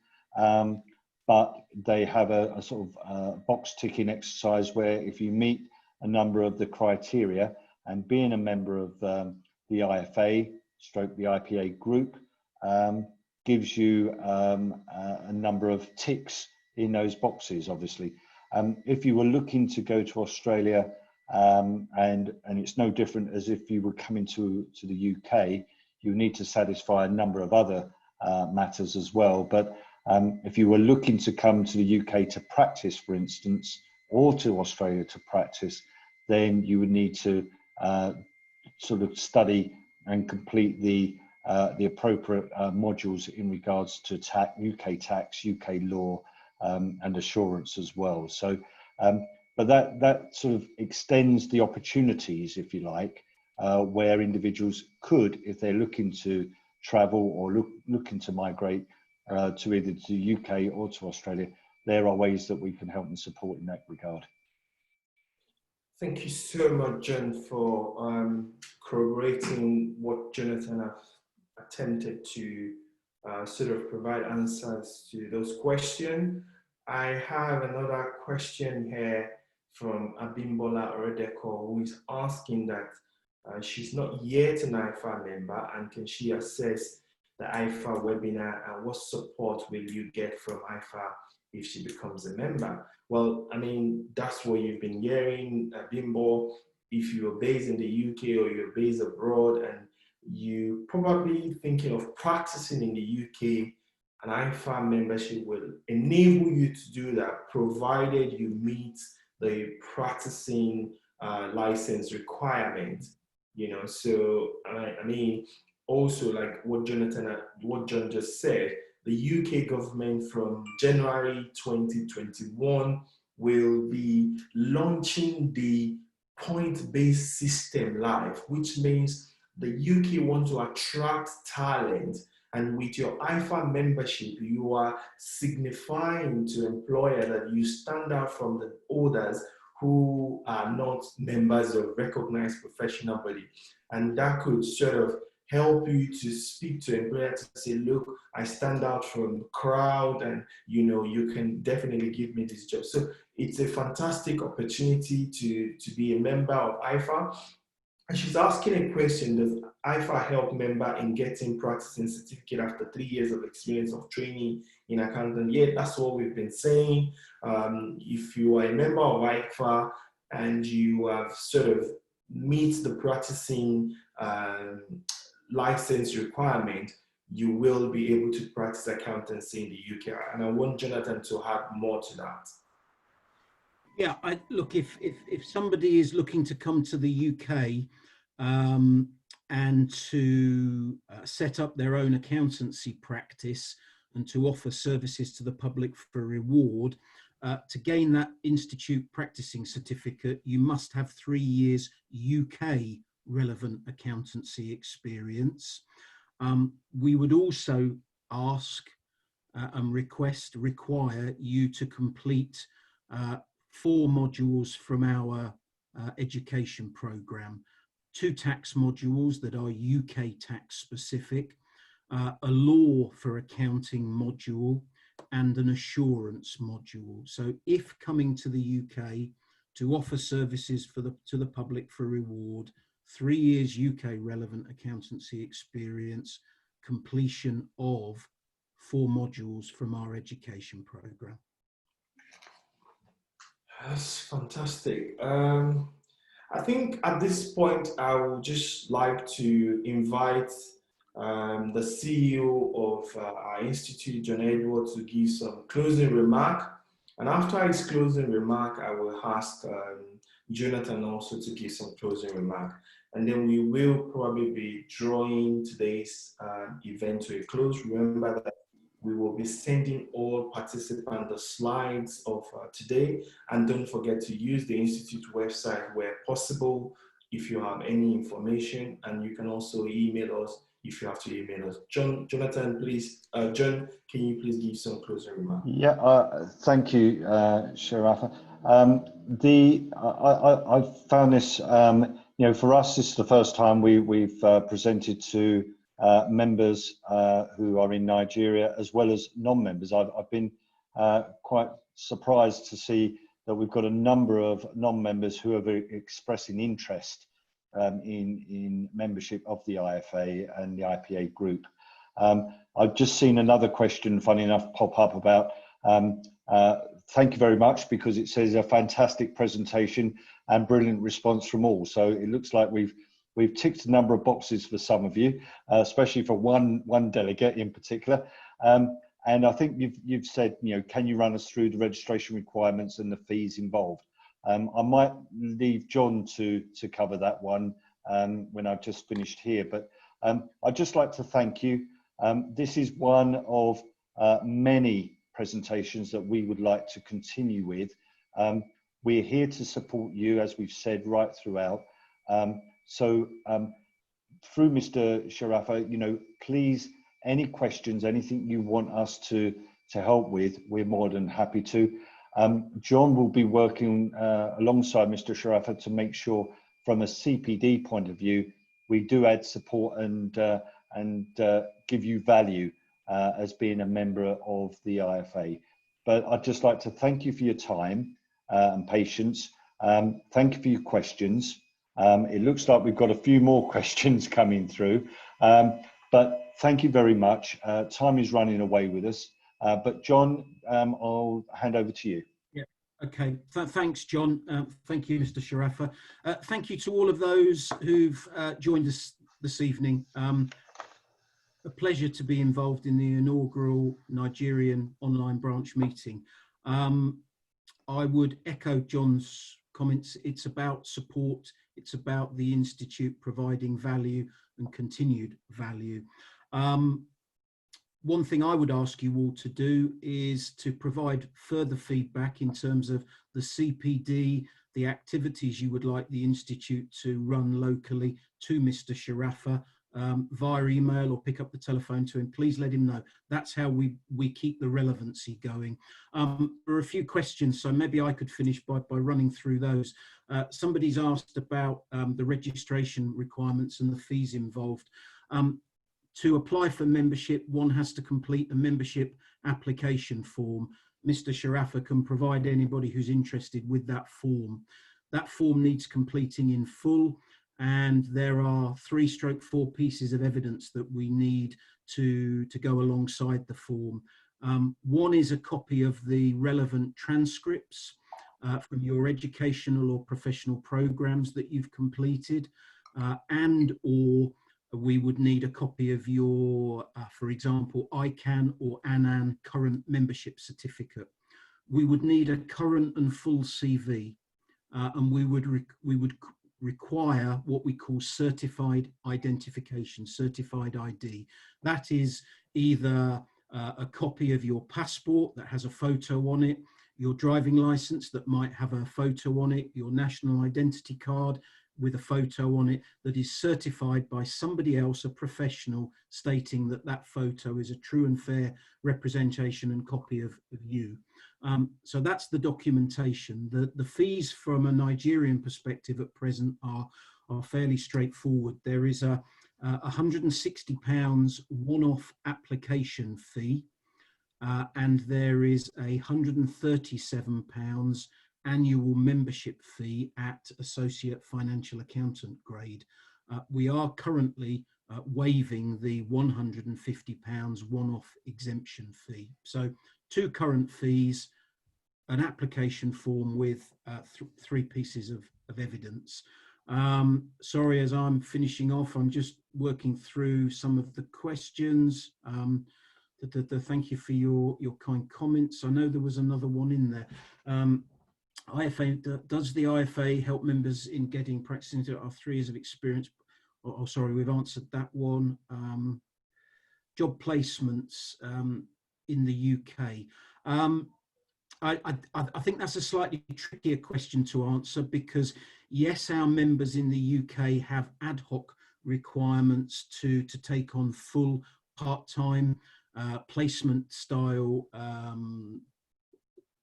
but they have a sort of box ticking exercise where if you meet a number of the criteria, and being a member of the IFA stroke the IPA group gives you a number of ticks in those boxes, obviously. If you were looking to go to Australia, and it's no different as if you were coming to the UK, you need to satisfy a number of other matters as well. But if you were looking to come to the UK to practice, for instance, or to Australia to practice, then you would need to sort of study and complete the appropriate modules in regards to UK tax, UK law, and assurance as well. So, but that sort of extends the opportunities, if you like, where individuals could, if they're looking to travel or looking to migrate to either to the UK or to Australia, there are ways that we can help and support in that regard. Thank you so much, John, for corroborating what Jonathan have attempted to sort of provide answers to those questions. I have another question here from Abimbola Oredeko, who is asking that she's not yet an IFA member, and can she access the IFA webinar, and what support will you get from IFA if she becomes a member? Well, I mean, that's what you've been hearing, Bimbo. If you're based in the UK or you're based abroad and you probably thinking of practicing in the UK, an IFA membership will enable you to do that, provided you meet the practicing license requirement. You know, so I mean, also like what John just said, the UK government from January 2021 will be launching the point-based system live, which means the UK want to attract talent, and with your IFA membership, you are signifying to employer that you stand out from the others who are not members of recognized professional body. And that could sort of help you to speak to employer to say, look, I stand out from the crowd, and you can definitely give me this job. So it's a fantastic opportunity to be a member of IFA. And she's asking a question: does IFA help member in getting practicing certificate after 3 years of experience of training in accounting? Yeah, that's what we've been saying. If you are a member of IFA and you have sort of meet the practicing license requirement, you will be able to practice accountancy in the UK. And I want Jonathan to add more to that. Yeah, look, if somebody is looking to come to the UK and to set up their own accountancy practice and to offer services to the public for reward, to gain that institute practicing certificate, you must have 3 years UK relevant accountancy experience. We would also ask and require you to complete 4 modules from our education program, 2 tax modules that are UK tax specific, a law for accounting module, and an assurance module. So if coming to the UK to offer services to the public for reward, 3 years UK relevant accountancy experience, completion of 4 modules from our education program. That's fantastic. I think at this point, I would just like to invite the CEO of our institute, John Edward, to give some closing remark. And after his closing remark, I will ask Jonathan also to give some closing remark. And then we will probably be drawing today's event to a close. Remember that we will be sending all participants the slides of today. And don't forget to use the Institute website where possible if you have any information, and you can also email us if you have to email us. Jonathan, please, John, can you please give some closing remarks? Yeah, thank you, Sharafa. I found this, you know, for us, this is the first time we've presented to members who are in Nigeria as well as non-members. I've been quite surprised to see that we've got a number of non-members who are expressing interest in membership of the IFA and the IPA group. I've just seen another question, funny enough, pop up about thank you very much, because it says a fantastic presentation and brilliant response from all. So it looks like we've ticked a number of boxes for some of you, especially for one delegate in particular. And I think you've said, you know, can you run us through the registration requirements and the fees involved? I might leave John to cover that one when I've just finished here, but I'd just like to thank you. This is one of many presentations that we would like to continue with. We're here to support you, as we've said right throughout. So through Mr. Sharafa, you know, please, any questions, anything you want us to help with, we're more than happy to. John will be working alongside Mr. Sharafa to make sure, from a CPD point of view, we do add support and give you value as being a member of the IFA. But I'd just like to thank you for your time and patience. Thank you for your questions. It looks like we've got a few more questions coming through, but thank you very much. Time is running away with us. But John, I'll hand over to you. Yeah. Okay. Thanks, John. Thank you, Mr. Sharafa. Thank you to all of those who've joined us this evening. A pleasure to be involved in the inaugural Nigerian online branch meeting. I would echo John's comments. It's about support. It's about the Institute providing value and continued value. One thing I would ask you all to do is to provide further feedback in terms of the CPD, the activities you would like the Institute to run locally to Mr. Sharafa via email, or pick up the telephone to him. Please let him know. That's how we keep the relevancy going. There are a few questions, so maybe I could finish by running through those. Somebody's asked about the registration requirements and the fees involved. To apply for membership, one has to complete a membership application form. Mr. Sharafa can provide anybody who's interested with that form. That form needs completing in full, and there are 3/4 pieces of evidence that we need to go alongside the form. One is a copy of the relevant transcripts from your educational or professional programs that you've completed, and/or we would need a copy of your, for example, ICANN or ANAN current membership certificate. We would need a current and full CV, and we would require what we call certified identification, certified ID. That is either a copy of your passport that has a photo on it, your driving license that might have a photo on it, your national identity card with a photo on it that is certified by somebody else, a professional, stating that that photo is a true and fair representation and copy of you. So that's the documentation. The fees from a Nigerian perspective at present are fairly straightforward. There is a £160 one-off application fee, and there is a £137 annual membership fee at Associate Financial Accountant grade. We are currently waiving the £150 one-off exemption fee. So 2 current fees, an application form with 3 pieces of evidence. Sorry, as I'm finishing off, I'm just working through some of the questions. Thank you for your kind comments. I know there was another one in there. IFA, does the IFA help members in getting practice into our 3 years of experience? Sorry, we've answered that one. Job placements. in the UK? I think that's a slightly trickier question to answer, because yes, our members in the UK have ad hoc requirements to take on full part-time placement style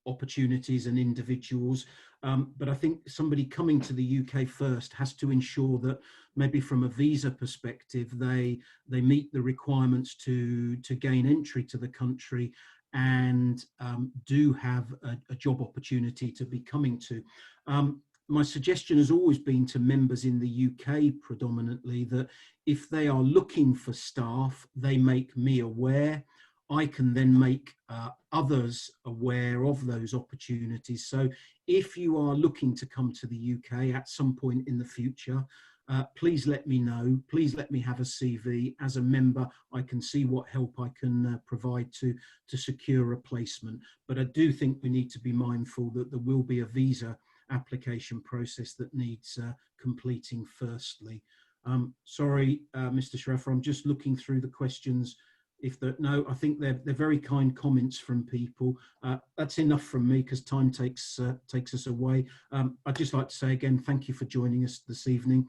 opportunities and individuals. But I think somebody coming to the UK first has to ensure that maybe from a visa perspective, they meet the requirements to gain entry to the country and do have a job opportunity to be coming to. My suggestion has always been to members in the UK predominantly that if they are looking for staff, they make me aware. I can then make others aware of those opportunities. So if you are looking to come to the UK at some point in the future, please let me know. Please let me have a CV. As a member, I can see what help I can provide to secure a placement. But I do think we need to be mindful that there will be a visa application process that needs completing firstly. Sorry, Mr. Sharaffa, I'm just looking through the questions. No, I think they're very kind comments from people. That's enough from me because time takes us away. I'd just like to say again, thank you for joining us this evening.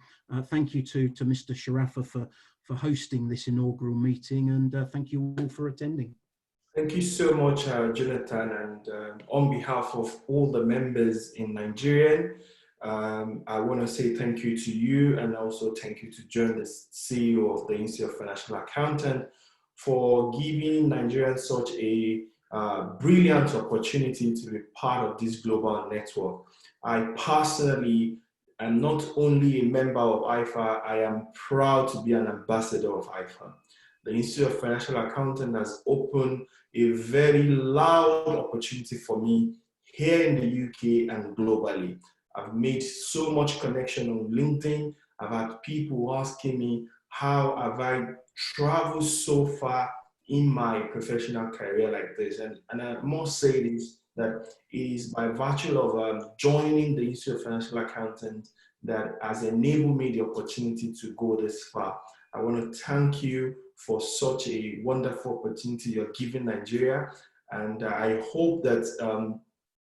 Thank you to Mr. Sharaffa for hosting this inaugural meeting, and thank you all for attending. Thank you so much, Jonathan, and on behalf of all the members in Nigeria, I want to say thank you to you, and also thank you to John, the CEO of the Institute of Financial Accountant, for giving Nigerians such a brilliant opportunity to be part of this global network. I personally am not only a member of IFA, I am proud to be an ambassador of IFA. The Institute of Financial Accountant has opened a very loud opportunity for me here in the UK and globally. I've made so much connection on LinkedIn. I've had people asking me, how have I traveled so far in my professional career like this? And I must say this, that it is by virtue of joining the Institute of Financial Accountant that has enabled me the opportunity to go this far. I want to thank you for such a wonderful opportunity you're giving Nigeria. And I hope that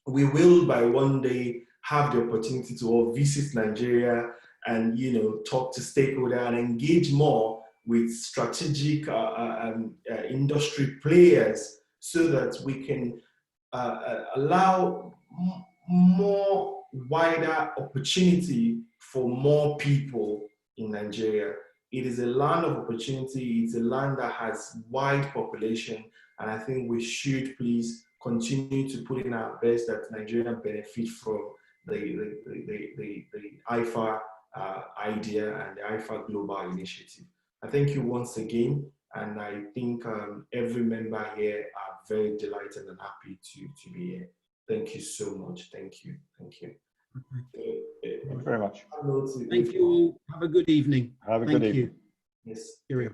we will by one day have the opportunity to all visit Nigeria and, you know, talk to stakeholders and engage more with strategic industry players so that we can allow more wider opportunity for more people in Nigeria. It is a land of opportunity. It's a land that has wide population, and I think we should please continue to put in our best that Nigeria benefit from the IFA idea and the IFA Global Initiative. I thank you once again, and I think every member here are very delighted and happy to be here. Thank you so much. Thank you. Thank you. Thank you very much. Thank you all. Have a good evening. Have a good evening. Yes. Cheerio.